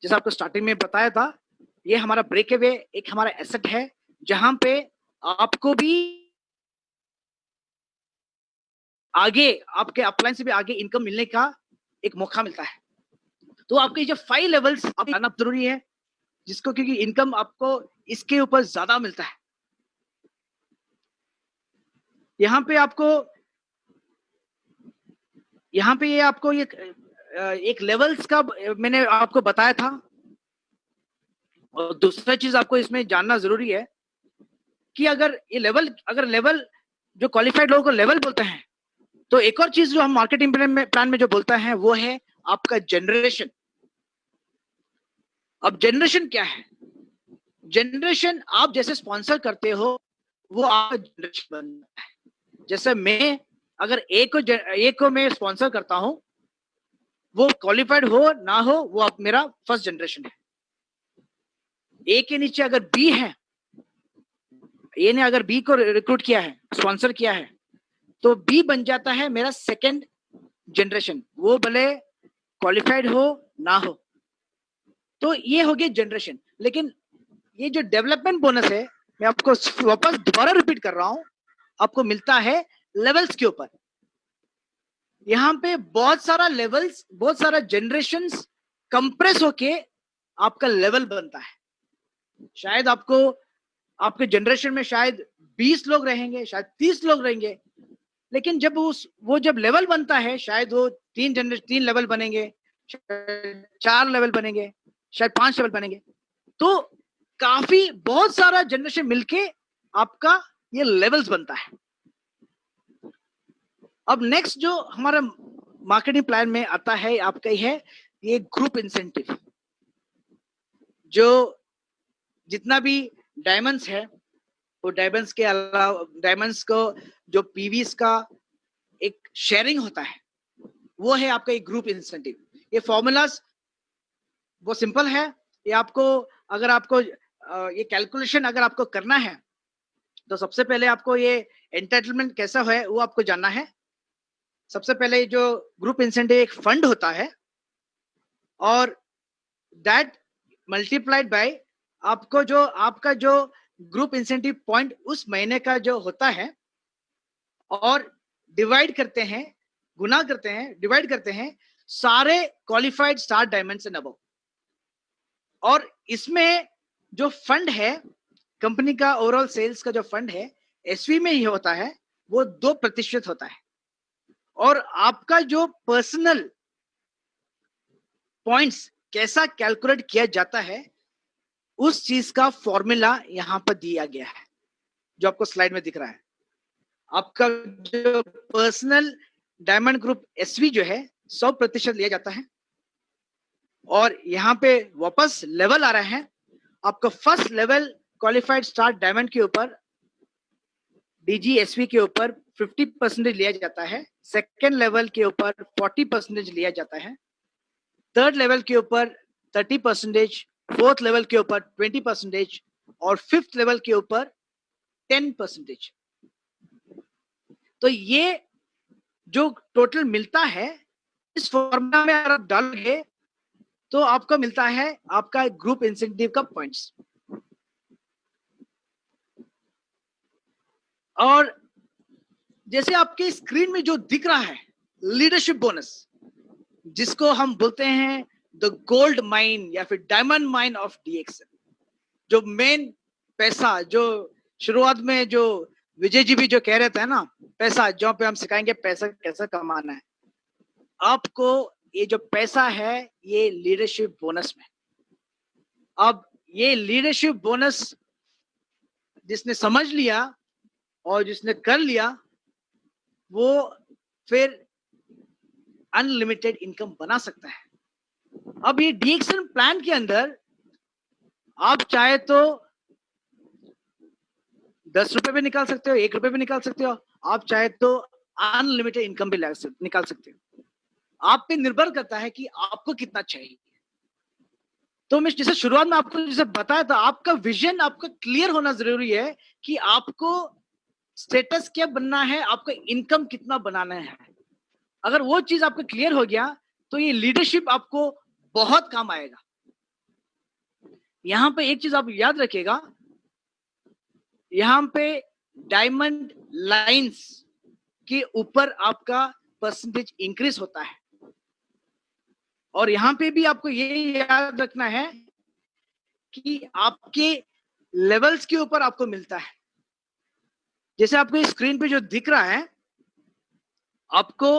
जैसे आपको स्टार्टिंग में बताया था, ये हमारा ब्रेक अवे एक हमारा एसेट है, जहां पे आपको भी आगे आपके अपलाइन से भी आगे इनकम मिलने का एक मौका मिलता है। तो आपके ये जो 5 लेवल्स आप आना जरूरी है, जिसको क्योंकि इनकम आपको इसके ऊपर ज्यादा मिलता है। यहाँ पे ये आपको ये एक लेवल्स का मैंने आपको बताया था। और दूसरा चीज आपको इसमें जानना जरूरी है कि अगर लेवल जो क्वालिफाइड लोगों को लेवल बोलते हैं, तो एक और चीज जो हम मार्केटिंग प्लान में जो बोलता है वो है आपका जनरेशन। अब जनरेशन क्या है? जनरेशन आप जैसे स्पॉन्सर करते हो वो आपका जनरेशन बनता है। जैसे मैं अगर एक को मैं स्पॉन्सर करता हूं, वो क्वालिफाइड हो ना हो, वो अब मेरा फर्स्ट जनरेशन है। ए के नीचे अगर बी है, ए ने अगर बी को रिक्रूट किया है, स्पॉन्सर किया है, तो बी बन जाता है मेरा सेकंड जनरेशन, वो भले क्वालिफाइड हो ना हो। तो ये हो गया जनरेशन। लेकिन ये जो डेवलपमेंट बोनस है, मैं आपको वापस दोबारा रिपीट कर रहा हूं, आपको मिलता है लेवल्स के ऊपर। यहां पे बहुत सारा लेवल्स, बहुत सारा जनरेशंस कंप्रेस होके आपका लेवल बनता है। शायद आपके जनरेशन में शायद 20 लोग रहेंगे, शायद 30 लोग रहेंगे, लेकिन जब वो जब लेवल बनता है, शायद वो 3 लेवल बनेंगे, शायद 4 लेवल बनेंगे, शायद 5 लेवल बनेंगे। तो काफी बहुत सारा जनरेशन मिलके आपका ये लेवल्स बनता है। अब नेक्स्ट जो हमारा मार्केटिंग प्लान में आता है आपका है ये ग्रुप इंसेंटिव। जो जितना भी डायमंड्स है, वो डायमंड्स के अलावा डायमंड्स को जो पीवीस का एक शेयरिंग होता है, वो है आपका एक ग्रुप इंसेंटिव। ये फॉर्मूलाज वो सिंपल है, ये आपको अगर आपको ये कैलकुलेशन अगर आपको करना है, तो सबसे पहले आपको ये एंटाइटलमेंट कैसा है वो आपको जानना है। सबसे पहले जो ग्रुप इंसेंटिव एक फंड होता है, और दैट मल्टीप्लाइड बाय आपको जो आपका जो ग्रुप इंसेंटिव पॉइंट उस महीने का जो होता है, और डिवाइड करते हैं, गुना करते हैं, डिवाइड करते हैं सारे क्वालिफाइड स्टार डायमंड से अबव। और इसमें जो फंड है, कंपनी का ओवरऑल सेल्स का जो फंड है एसवी में ही होता है, वो 2% होता है। और आपका जो पर्सनल पॉइंट्स कैसा कैलकुलेट किया जाता है, उस चीज का फॉर्मूला यहां पर दिया गया है, जो आपको स्लाइड में दिख रहा है। आपका जो पर्सनल डायमंड ग्रुप एसवी जो है 100% लिया जाता है। और यहाँ पे वापस लेवल आ रहा है, आपका first level qualified star diamond के ऊपर डीजीएसवी के ऊपर 50% लिया जाता है, सेकेंड लेवल के ऊपर 40% लिया जाता है, थर्ड लेवल के ऊपर 30%, फोर्थ लेवल के ऊपर 20% और फिफ्थ लेवल के ऊपर 10%। तो ये जो टोटल मिलता है, इस फॉर्मूला में अगर आप डालोगे तो आपको मिलता है आपका ग्रुप इंसेंटिव का पॉइंट्स। और जैसे आपके स्क्रीन में जो दिख रहा है लीडरशिप बोनस, जिसको हम बोलते हैं द गोल्ड माइन या फिर डायमंड माइन ऑफ डीएक्सएल, जो मेन पैसा, जो शुरुआत में जो विजय जी भी जो कह रहे थे ना, पैसा जो पे हम सिखाएंगे पैसा कैसा कमाना है, आपको ये जो पैसा है ये लीडरशिप बोनस में। अब ये लीडरशिप बोनस जिसने समझ लिया और जिसने कर लिया, वो फिर अनलिमिटेड इनकम बना सकता है। अब ये डीएक्सएल प्लान के अंदर आप चाहे तो 10 रुपए भी निकाल सकते हो, 1 रुपए भी निकाल सकते हो, आप चाहे तो अनलिमिटेड इनकम भी निकाल सकते हो। आप पे निर्भर करता है कि आपको कितना चाहिए। तो मैं जैसे शुरुआत में आपको जैसे बताया था, आपका विजन आपका क्लियर होना जरूरी है कि आपको स्टेटस क्या बनना है, आपको इनकम कितना बनाना है। अगर वो चीज आपको क्लियर हो गया तो ये लीडरशिप आपको बहुत काम आएगा। यहां पे एक चीज आप याद रखिएगा, यहां पे डायमंड लाइंस के ऊपर आपका परसेंटेज इंक्रीज होता है। और यहां पे भी आपको ये याद रखना है कि आपके लेवल्स के ऊपर आपको मिलता है। जैसे आपको स्क्रीन पे जो दिख रहा है, आपको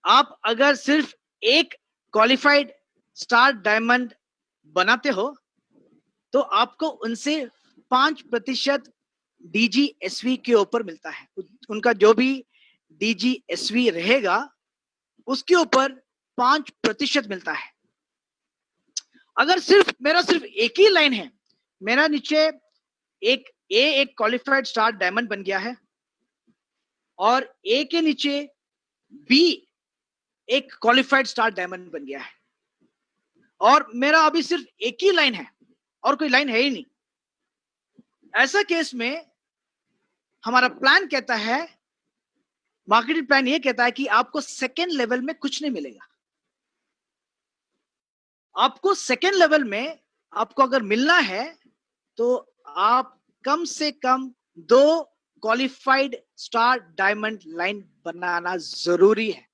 आप अगर सिर्फ एक क्वालिफाइड स्टार डायमंड बनाते हो तो आपको उनसे 5% डीजीएसवी के ऊपर मिलता है। उनका जो भी डीजीएसवी रहेगा उसके ऊपर 5% मिलता है। अगर सिर्फ मेरा सिर्फ एक ही लाइन है, मेरा नीचे एक क्वालिफाइड स्टार डायमंड बन गया है और ए के नीचे बी एक क्वालिफाइड स्टार डायमंड बन गया है, और मेरा अभी सिर्फ एक ही लाइन है और कोई लाइन है ही नहीं, ऐसा केस में हमारा प्लान कहता है, मार्केटिंग प्लान ये कहता है कि आपको सेकेंड लेवल में कुछ नहीं मिलेगा। आपको सेकेंड लेवल में आपको अगर मिलना है तो आप कम से कम 2 क्वालिफाइड स्टार डायमंड लाइन बनाना जरूरी है।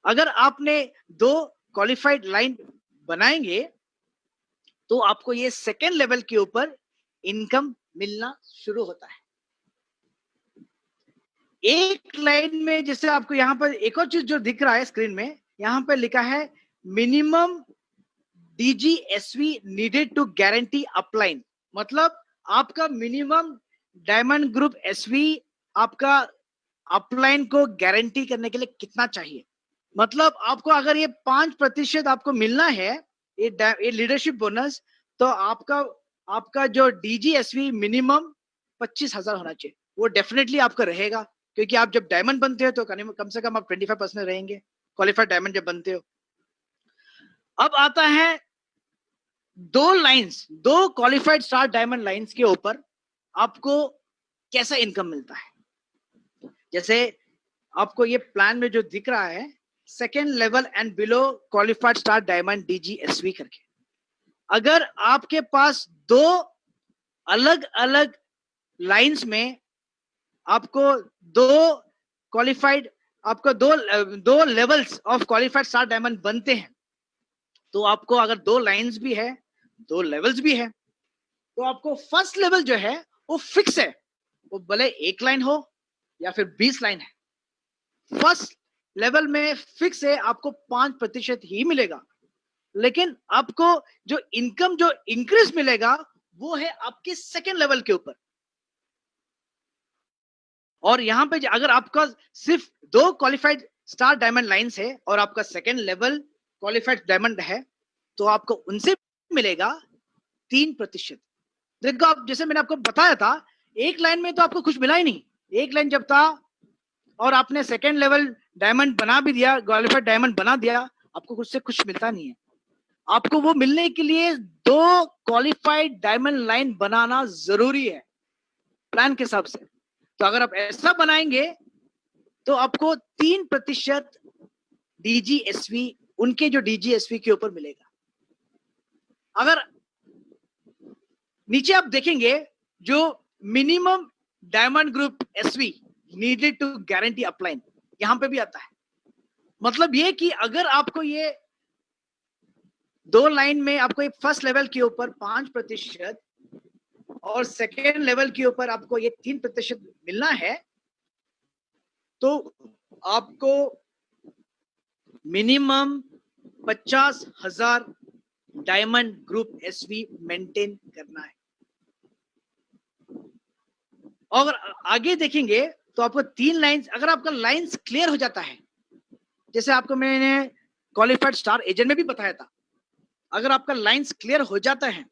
अगर आपने 2 क्वालिफाइड लाइन बनाएंगे तो आपको ये सेकेंड लेवल के ऊपर इनकम मिलना शुरू होता है। एक लाइन में जैसे आपको यहां पर एक और चीज जो दिख रहा है स्क्रीन में, यहां पर लिखा है minimum DGSV needed to guarantee upline. मतलब आपका मिनिमम डायमंड ग्रुप एसवी आपका अपलाइन को गारंटी करने के लिए कितना चाहिए। मतलब आपको अगर ये 5% आपको मिलना है ये लीडरशिप बोनस, तो आपका जो डीजीएसवी मिनिमम 25,000 होना चाहिए। वो डेफिनेटली आपका रहेगा, क्योंकि आप जब डायमंड बनते हो तो कम से कम आप 25% रहेंगे क्वालिफाइड डायमंड जब बनते हो। अब आता है दो क्वालिफाइड स्टार डायमंड लाइंस के ऊपर आपको कैसा इनकम मिलता है। जैसे आपको ये प्लान में जो दिख रहा है, second level and below qualified star diamond DGSV करके, अगर आपके पास दो अलग अलग लाइंस में आपको दो क्वालिफाइड आपको दो levels of qualified star diamond बनते हैं, तो आपको अगर दो लाइंस भी है, दो लेवल्स भी है, तो आपको फर्स्ट लेवल जो है वो फिक्स है, वो भले एक लाइन हो या फिर 20 लाइन है, फर्स्ट लेवल में फिक्स है, आपको 5% ही मिलेगा। लेकिन आपको जो इनकम जो इंक्रीज मिलेगा वो है आपके सेकेंड लेवल के ऊपर। और यहां पे अगर आपका सिर्फ दो क्वालिफाइड स्टार डायमंड लाइंस है और आपका सेकेंड लेवल क्वालिफाइड डायमंड है, तो आपको उनसे मिलेगा 3%। देखो, आप जैसे मैंने आपको बताया था, एक लाइन में तो आपको कुछ मिला ही नहीं। एक लाइन जब था और आपने सेकेंड लेवल डायमंड बना भी दिया, क्वालिफाइड डायमंड बना दिया, आपको कुछ से कुछ मिलता नहीं है। आपको वो मिलने के लिए दो क्वालिफाइड डायमंड लाइन बनाना जरूरी है प्लान के हिसाब से। तो अगर आप ऐसा बनाएंगे तो आपको 3% DGSV, उनके जो DGSV के ऊपर मिलेगा। अगर नीचे आप देखेंगे जो minimum diamond group SV needed to guarantee upline, यहां पे भी आता है। मतलब ये कि अगर आपको ये दो लाइन में आपको फर्स्ट लेवल के ऊपर 5% और सेकेंड लेवल के ऊपर आपको ये 3% मिलना है, तो आपको minimum 50,000 diamond group SV maintain करना है। और आगे देखेंगे तो आपको 3 लाइंस, अगर आपका लाइंस क्लियर हो जाता है, जैसे आपको मैंने क्वालिफाइड स्टार एजेंट में भी बताया था, अगर आपका लाइंस क्लियर हो जाता है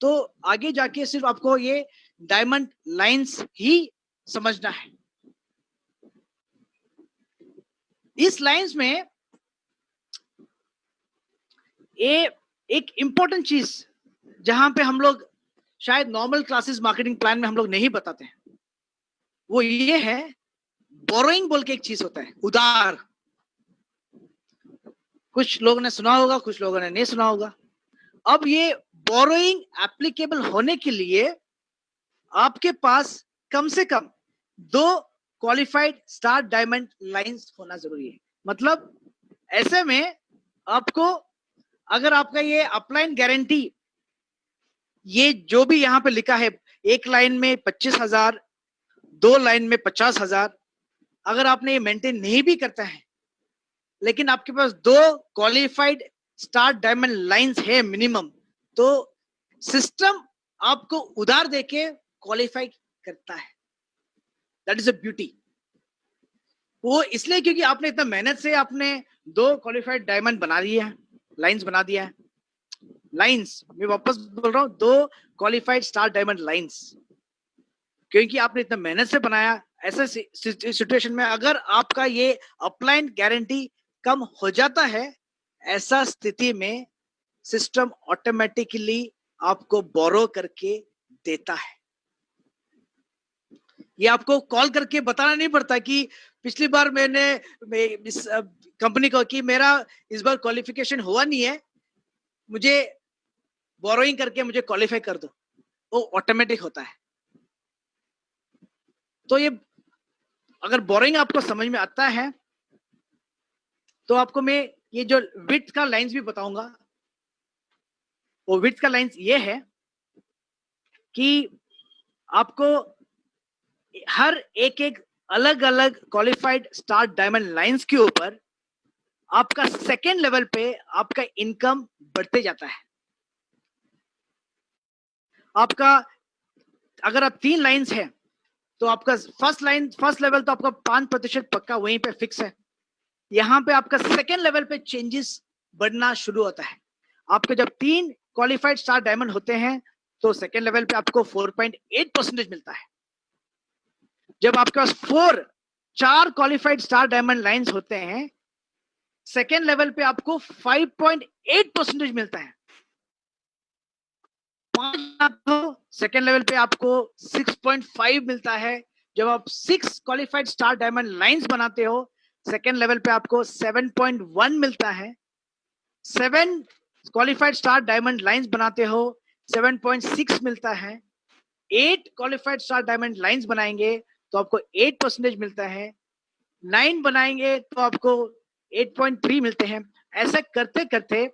तो आगे जाके सिर्फ आपको ये डायमंड लाइंस ही समझना है। इस लाइंस में ये एक इंपॉर्टेंट चीज जहां पे हम लोग शायद नॉर्मल क्लासेस मार्केटिंग प्लान में हम लोग नहीं बताते हैं, वो ये है, बोरोइंग बोल के एक चीज होता है, उधार। कुछ लोगों ने सुना होगा, कुछ लोगों ने नहीं सुना होगा। अब ये बोरोइंग एप्लीकेबल होने के लिए आपके पास कम से कम दो क्वालिफाइड स्टार डायमंड लाइंस होना जरूरी है। मतलब ऐसे में आपको, अगर आपका ये अपलाइन गारंटी, ये जो भी यहां पे लिखा है, एक लाइन में 25,000, दो लाइन में 50,000, अगर आपने ये मेंटेन नहीं भी करता है, लेकिन आपके पास दो क्वालिफाइड स्टार डायमंड लाइंस है मिनिमम, तो सिस्टम आपको उधार देके क्वालिफाई करता है। That is a beauty. वो इसलिए क्योंकि आपने इतना मेहनत से आपने दो क्वालिफाइड डायमंड बना दिए हैं, लाइंस बना दिया है। लाइंस, मैं वापस बोल रहा हूं, दो क्वालिफाइड स्टार डायमंड लाइंस, क्योंकि आपने इतना मेहनत से बनाया। ऐसे सिचुएशन में अगर आपका ये अपलाइन गारंटी कम हो जाता है, ऐसा स्थिति में सिस्टम ऑटोमेटिकली आपको बोरो करके देता है। ये आपको कॉल करके बताना नहीं पड़ता कि पिछली बार मैंने इस कंपनी को कि मेरा इस बार क्वालिफिकेशन हुआ नहीं है, मुझे बोरोइंग करके मुझे क्वालिफाई कर दो, वो ऑटोमेटिक होता है। तो ये अगर बोरोइंग आपको समझ में आता है तो आपको मैं ये जो विड्थ का लाइंस भी बताऊंगा। वो विड्थ का लाइंस ये है कि आपको हर एक अलग अलग क्वालिफाइड स्टार डायमंड लाइंस के ऊपर आपका सेकेंड लेवल पे आपका इनकम बढ़ते जाता है। आपका अगर आप 3 लाइंस है तो आपका फर्स्ट लेवल तो आपका 5% पक्का वहीं पे फिक्स है। यहां पे आपका सेकेंड लेवल पे चेंजेस बढ़ना शुरू होता है। आपके जब 3 क्वालिफाइड स्टार डायमंड होते हैं तो सेकेंड लेवल पे आपको 4.8% मिलता है। जब आपके पास 4 क्वालिफाइड स्टार डायमंड लाइंस होते हैं, सेकेंड लेवल पे आपको 5.8% मिलता है। 5 बनाते हो, सेकेंड लेवल पे आपको 6.5 मिलता है। जब आप 6 क्वालिफाइड स्टार डायमंड लाइंस बनाते हो, सेकेंड लेवल पे आपको 7.1 मिलता है। 7 क्वालिफाइड स्टार डायमंड लाइंस बनाते हो, 7.6 मिलता है। 8 क्वालिफाइड स्टार डायमंड लाइंस बनाएंगे तो आपको 8% मिलता है। 9 बनाएंगे तो आपको 8.3 मिलते हैं। ऐसा करते करते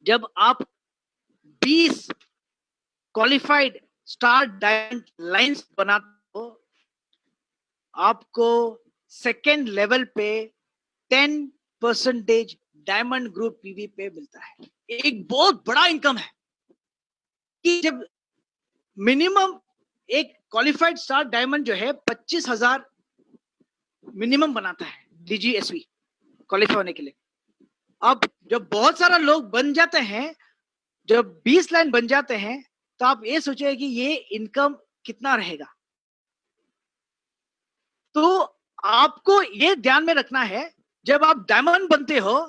जब आप 20 क्वालिफाइड स्टार डायमंड लाइंस बनाते हो, आपको सेकेंड लेवल पे 10% डायमंड ग्रुप पीवी पे मिलता है। एक बहुत बड़ा इनकम है कि जब मिनिमम एक क्वालिफाइड स्टार डायमंड जो है 25,000 मिनिमम बनाता है डीजीएसवी क्वालिफाई होने के लिए। अब जब बहुत सारा लोग बन जाते हैं, जब 20 लाइन बन जाते हैं, तो आप ये सोचिए कि ये इनकम कितना रहेगा। तो आपको ये ध्यान में रखना है जब आप डायमंड बनते हो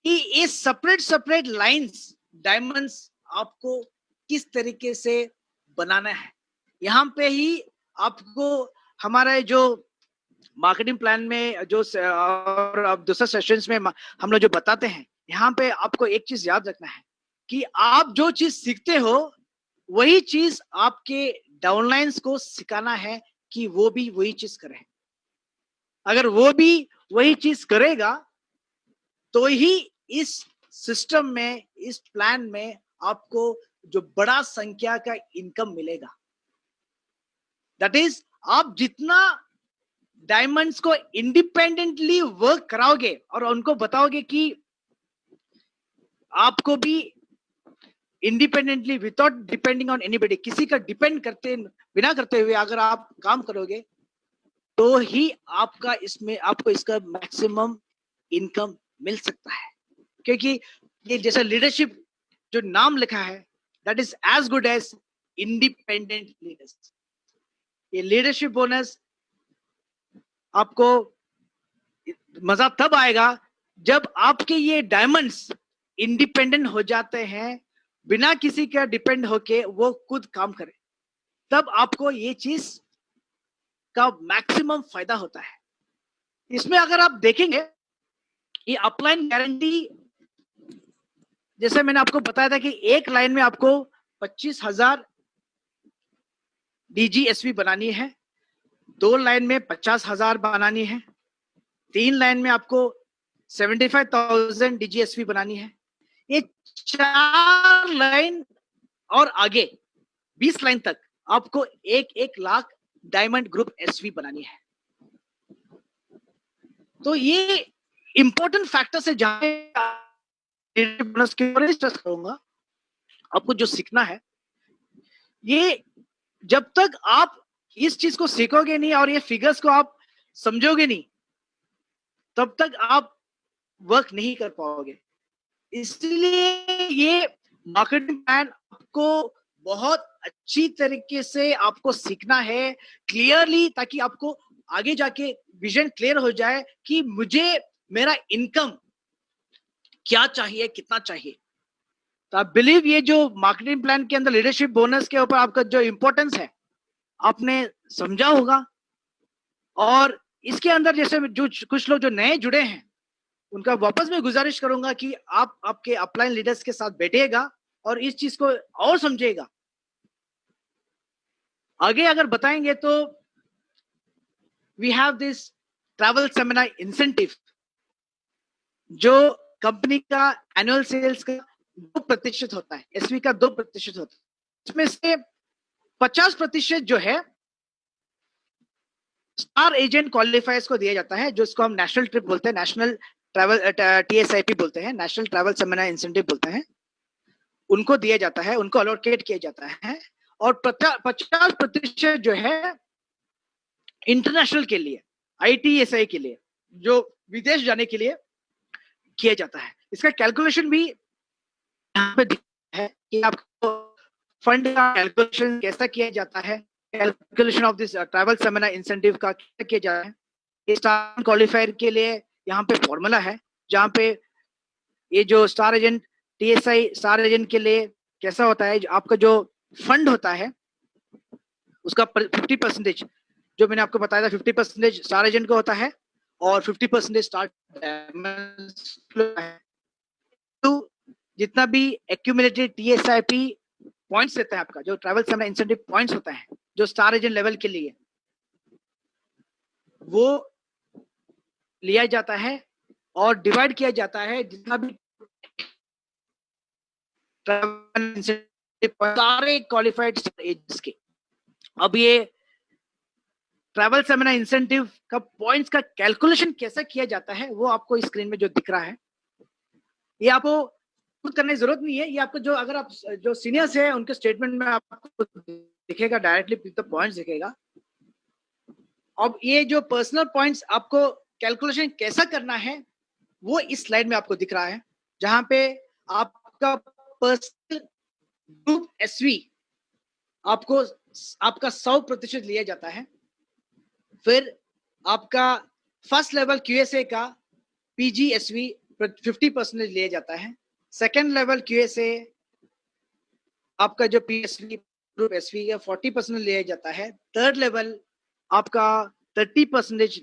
कि ये सेपरेट सेपरेट लाइंस डायमंड्स आपको किस तरीके से बनाना है। यहाँ पे ही आपको हमारे जो मार्केटिंग प्लान में जो और अब दूसरे सेशंस में हम लोग जो बताते हैं, यहाँ पे आपको एक चीज याद रखना है कि आप जो चीज सीखते हो वही चीज आपके डाउनलाइंस को सिखाना है कि वो भी वही चीज करें। अगर वो भी वही चीज करेगा तो ही इस सिस्टम में, इस प्लान में आपको जो बड़ा संख्या का इनकम मिलेगा। दैट इज, आप जितना डायमंड्स को इंडिपेंडेंटली वर्क कराओगे और उनको बताओगे कि आपको भी independently without depending on anybody, किसी का डिपेंड करते बिना करते हुए अगर आप काम करोगे तो ही आपका इसमें आपको इसका मैक्सिमम इनकम मिल सकता है। क्योंकि ये जैसा लीडरशिप जो नाम लिखा है, that is as good as independent leaders. ये लीडरशिप बोनस आपको मजा तब आएगा जब आपके ये डायमंड्स इंडिपेंडेंट हो जाते हैं, बिना किसी का डिपेंड होके वो खुद काम करे, तब आपको ये चीज का मैक्सिमम फायदा होता है। इसमें अगर आप देखेंगे ये अपलाइन गारंटी, जैसे मैंने आपको बताया था कि एक लाइन में आपको 25,000 डीजीएसवी बनानी है, 2 लाइन में 50,000 बनानी है, 3 लाइन में आपको 75,000 डीजीएसवी बनानी है। ये 4 लाइन और आगे 20 लाइन तक आपको 1-1 लाख डायमंड ग्रुप एसवी बनानी है। तो ये इंपॉर्टेंट फैक्टर्स है जहां बोनस के ऊपर स्ट्रेस करूंगा। आपको जो सीखना है, ये जब तक आप इस चीज को सीखोगे नहीं और ये फिगर्स को आप समझोगे नहीं, तब तक आप वर्क नहीं कर पाओगे। इसलिए ये मार्केटिंग प्लान आपको बहुत अच्छी तरीके से आपको सीखना है क्लियरली, ताकि आपको आगे जाके विजन क्लियर हो जाए कि मुझे मेरा इनकम क्या चाहिए, कितना चाहिए। तो आई बिलीव ये जो मार्केटिंग प्लान के अंदर लीडरशिप बोनस के ऊपर आपका जो इंपॉर्टेंस है आपने समझा होगा। और इसके अंदर जैसे जो कुछ लोग जो नए जुड़े हैं, उनका वापस मैं गुजारिश करूंगा कि आप आपके अपलाइन लीडर्स के साथ बैठिएगा और इस चीज को और समझिएगा। आगे अगर बताएंगे तो we have this travel seminar incentive, जो कंपनी का एनुअल सेल्स का 2% होता है, एसवी का 2% होता है। इसमें से 50% जो है स्टार एजेंट क्वालिफायर्स को दिया जाता है, जो इसको हम नेशनल ट्रिप बोलते हैं, नेशनल ट्रैवल टीएसआईपी बोलते हैं, नेशनल ट्रैवल सेमिनार इंसेंटिव बोलते हैं। उनको दिया जाता है, उनको अलोकेट किया जाता है। और 50% जो है इंटरनेशनल के लिए, आईटीएसआई के लिए, जो विदेश जाने के लिए किया जाता है। इसका कैलकुलेशन भी यहाँ पे है कि आपको फंड का कैलकुलेशन कैसा किया जाता है, calculation of this travel seminar incentive का क्या किया जाता है। स्टार क्वालिफायर के लिए यहाँ पे फॉर्मूला है, जहाँ पे ये जो star agent TSI star agent के लिए कैसा होता है, आपका जो फंड होता है उसका 50% जो मैंने आपको बताया था, 50% स्टार एजेंट को होता है और 50% स्टार तो जितना भी एक्यूमुलेटेड टीएसआईपी पॉइंट्स रहता है आपका, जो ट्रैवल सेमिनार इंसेंटिव पॉइंट्स होता है जो स्टार एजेंट लेवल के लिए, वो लिया जाता है और डिवाइड किया जाता है जितना भी ट्रैवल इंसेंटिव सारे क्वालिफाइड एजेंट्स के। अब ये ट्रैवल सेमिनार इंसेंटिव का पॉइंट्स का कैलकुलेशन कैसा किया जाता है वो आपको स्क्रीन में जो दिख रहा है, ये आपको खुद करने की जरूरत नहीं है। ये आपको जो, अगर आप जो सीनियर्स है उनके स्टेटमेंट में आपको दिखेगा, डायरेक्टली तो पॉइंट्स दिखेगा। अब ये जो पर्सनल पॉइंट्स आपको कैलकुलेशन कैसा करना है वो इस स्लाइड में आपको दिख रहा है, जहां पे आपका पर्सनल ग्रुप एसवी आपको आपका 100% लिया जाता है। फिर आपका फर्स्ट लेवल क्यूएसए का पीजीएसवी 50% लिया जाता है। सेकेंड लेवल क्यूएसए आपका जो पीएसवी ग्रुप एसवी का 40% लिया जाता है। थर्ड लेवल आपका 30%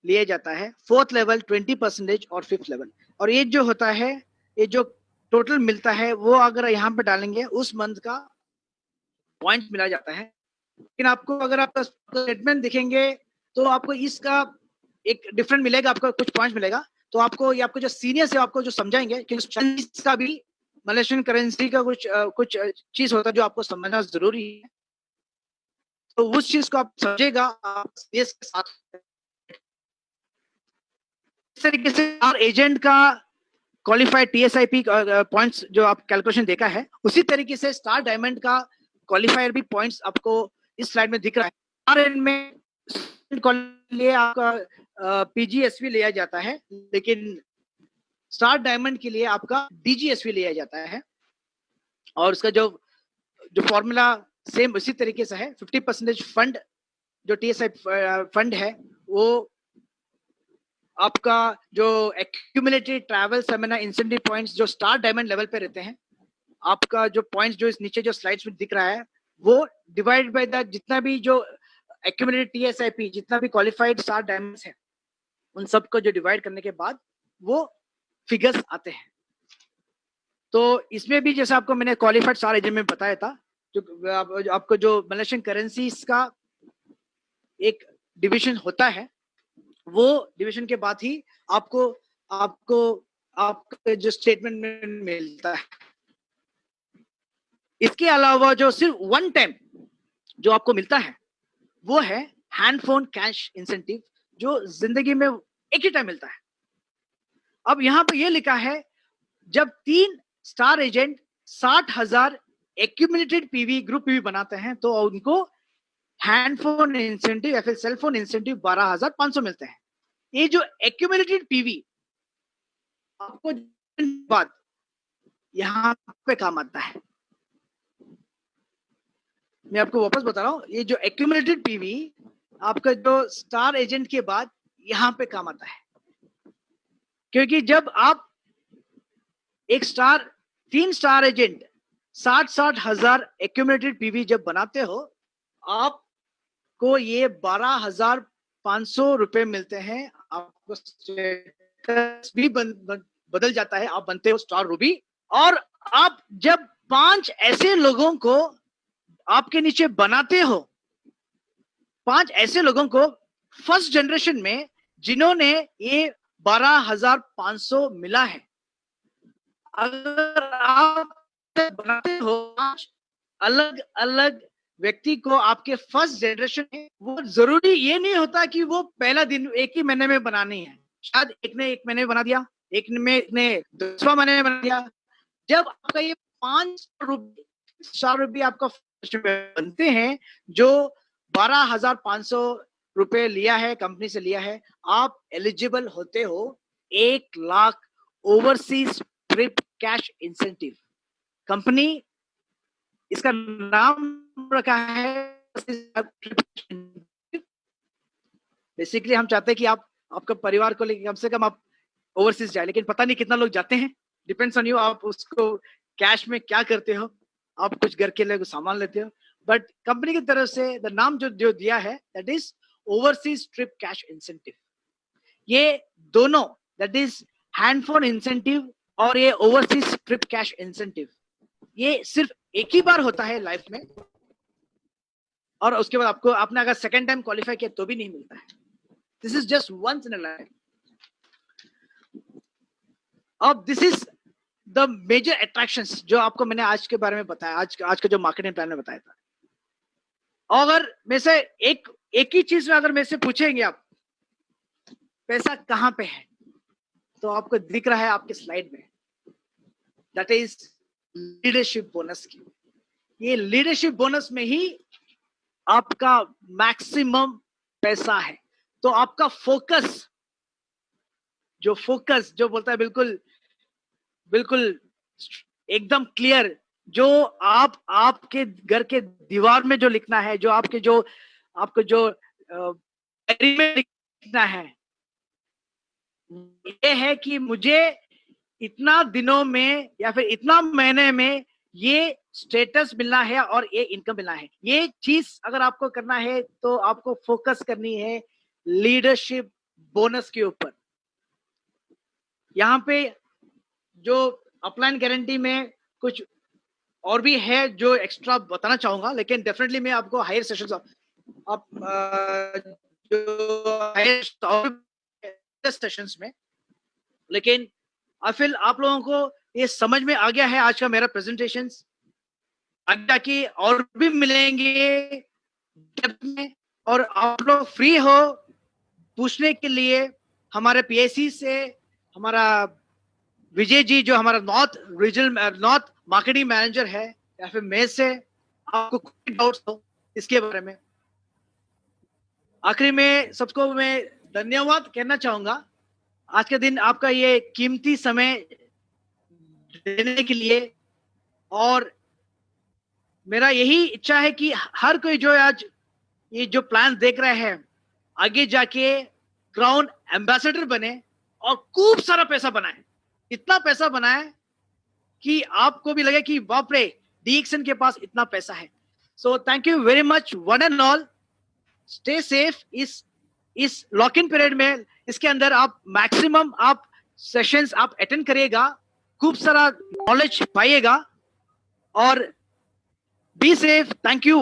लिया जाता है। फोर्थ लेवल 20% और फिफ्थ लेवल। और ये जो होता है, ये जो टोटल मिलता है वो अगर यहाँ पे डालेंगे उस मंथ का पॉइंट मिला जाता है। लेकिन आपको अगर आपका स्टेटमेंट दिखेंगे तो आपको इसका एक डिफरेंट मिलेगा, आपको कुछ पॉइंट मिलेगा। तो आपको ये आपको जो सीनियर्स है आपको जो समझाएंगे कि इसका भी मलेशियन करेंसी का कुछ चीज होता है जो आपको समझना जरूरी है। तो उस चीज को आप समझेगा आप सीनियर्स के साथ। इस तरीके से हर एजेंट का क्वालिफाइड टीएसआईपी पॉइंट्स जो आप कैलकुलेशन देखा है, उसी तरीके से स्टार डायमंड का क्वालिफायर भी पॉइंट्स आपको इस स्लाइड में दिख रहा है। स्टार में लिए आपका पीजीएसवी लिया जाता है, लेकिन स्टार डायमंड के लिए आपका डीजीएसवी लिया जाता है। और उसका जो फॉर्मूला सेम उसी तरीके से है। 50% फंड जो टीएसआई फंड है वो आपका जो accumulated travel seminar incentive points जो स्टार डायमंड लेवल पे रहते हैं, आपका जो पॉइंट्स जो इस नीचे जो स्लाइड्स में दिख रहा है वो डिवाइड बाय द जितना भी जो एक्यूमुलेटेड टीएसआईपी जितना भी क्वालिफाइड स्टार डायमंड्स है उन सबको जो डिवाइड करने के बाद वो फिगर्स आते हैं। तो इसमें भी जैसे आपको मैंने क्वालिफाइड स्टार एजेंट में बताया था, जो आपको जो मलेशियन करेंसीज का एक डिवीजन होता है, वो डिवीजन के बाद ही आपको आपके जो स्टेटमेंट में मिलता है। इसके अलावा जो सिर्फ वन टाइम जो आपको मिलता है वो है हैंड फोन कैश इंसेंटिव, जो जिंदगी में एक ही टाइम मिलता है। अब यहां पर ये लिखा है जब 3 star agent 60,000 accumulated PV group PV बनाते हैं तो उनको हैंड फोन इंसेंटिव या फिर सेल फोन इंसेंटिव 12,500 मिलते हैं। ये जो एक्यूमुलेटेड पीवी आपको बाद यहां पे काम आता है। मैं आपको वापस बता रहा हूं, ये जो एक्यूमुलेटेड पीवी आपका जो स्टार एजेंट के बाद यहां पे काम आता है, क्योंकि जब आप एक 3 स्टार एजेंट 60,000 एक्यूमुलेटेड पीवी जब बनाते हो, आपको ये 12,500 रुपए मिलते हैं। आपको स्टेटस भी बदल जाता है, आप बनते हो स्टार रूबी। और आप जब 5 ऐसे लोगों को आपके नीचे बनाते हो, 5 ऐसे लोगों को फर्स्ट जनरेशन में जिन्होंने ये 12,500 मिला है, अगर आप बनाते हो अलग अलग व्यक्ति को आपके फर्स्ट जनरेशन में, वो जरूरी ये नहीं होता कि वो पहला दिन एक ही महीने में बनानी है। शायद एक ने 1 महीने में बना दिया, एक ने 10वां महीने में बना दिया। जब आपका ये 5 रुपये आपका बनते हैं, जो 12,500 रुपए लिया है कंपनी से लिया है, आप एलिजिबल होते हो 1 lakh overseas trip cash incentive. Company इसका नाम रखा है। बेसिकली हम चाहते हैं कि आप आपका परिवार को लेकर कम से कम आप ओवरसीज जाए, लेकिन पता नहीं कितना लोग जाते हैं। डिपेंड्स ऑन यू, आप उसको कैश में क्या करते हो। आप कुछ घर के लिए कुछ सामान लेते हो, बट कंपनी की तरफ से द नाम जो दिया है that is overseas trip cash incentive. ये दोनों, that is hand phone incentive और ये ओवरसीज ट्रिप कैश इंसेंटिव, ये सिर्फ एक ही बार होता है लाइफ में, और उसके बाद आपको आपने अगर सेकंड टाइम क्वालिफाई किया तो भी नहीं मिलता है। This is just once in a life. अब this is the major attractions जो आपको मैंने आज के बारे में बताया, आज का जो मार्केटिंग प्लान में बताया था। अगर में से एक ही चीज में अगर मेरे से पूछेंगे आप पैसा कहां पे है, तो आपको दिख रहा है आपके स्लाइड में, दैट इज लीडरशिप बोनस की। ये लीडरशिप बोनस में ही आपका मैक्सिमम पैसा है। तो आपका फोकस जो बोलता है बिल्कुल बिल्कुल एकदम क्लियर, जो आपके घर के दीवार में जो लिखना है, जो आपको जो डायरी में लिखना है, ये है कि मुझे इतना दिनों में या फिर इतना महीने में ये स्टेटस मिलना है और ये इनकम मिलना है। ये चीज अगर आपको करना है तो आपको फोकस करनी है लीडरशिप बोनस के ऊपर। यहाँ पे जो अपलाइन गारंटी में कुछ और भी है जो एक्स्ट्रा बताना चाहूंगा, लेकिन डेफिनेटली मैं आपको हायर सेशंस आप जो हायर सेशंस में, लेकिन आई फील आप लोगों को ये समझ में आ गया है आज का मेरा प्रेजेंटेशन। आगे की और भी मिलेंगे में, और आप लोग फ्री हो पूछने के लिए। हमारे पीएससी से हमारा विजय जी जो हमारा नॉर्थ मार्केटिंग मैनेजर है, या फिर मैं से आपको कोई डाउट्स हो इसके बारे में। आखिरी में सबको मैं धन्यवाद कहना चाहूंगा आज के दिन आपका ये कीमती समय देने के लिए। और मेरा यही इच्छा है कि हर कोई जो आज ये जो प्लान देख रहे हैं आगे जाके क्राउन एम्बेसडर बने और खूब सारा पैसा बनाए, इतना पैसा बनाए कि आपको भी लगे कि बाप रे डीएक्सन के पास इतना पैसा है। So thank you very much one and all. Stay safe. इस लॉक इन पीरियड में इसके अंदर आप मैक्सिमम आप सेशंस आप अटेंड करिएगा, खूब सारा नॉलेज पाइएगा, और बी सेफ। Thank you.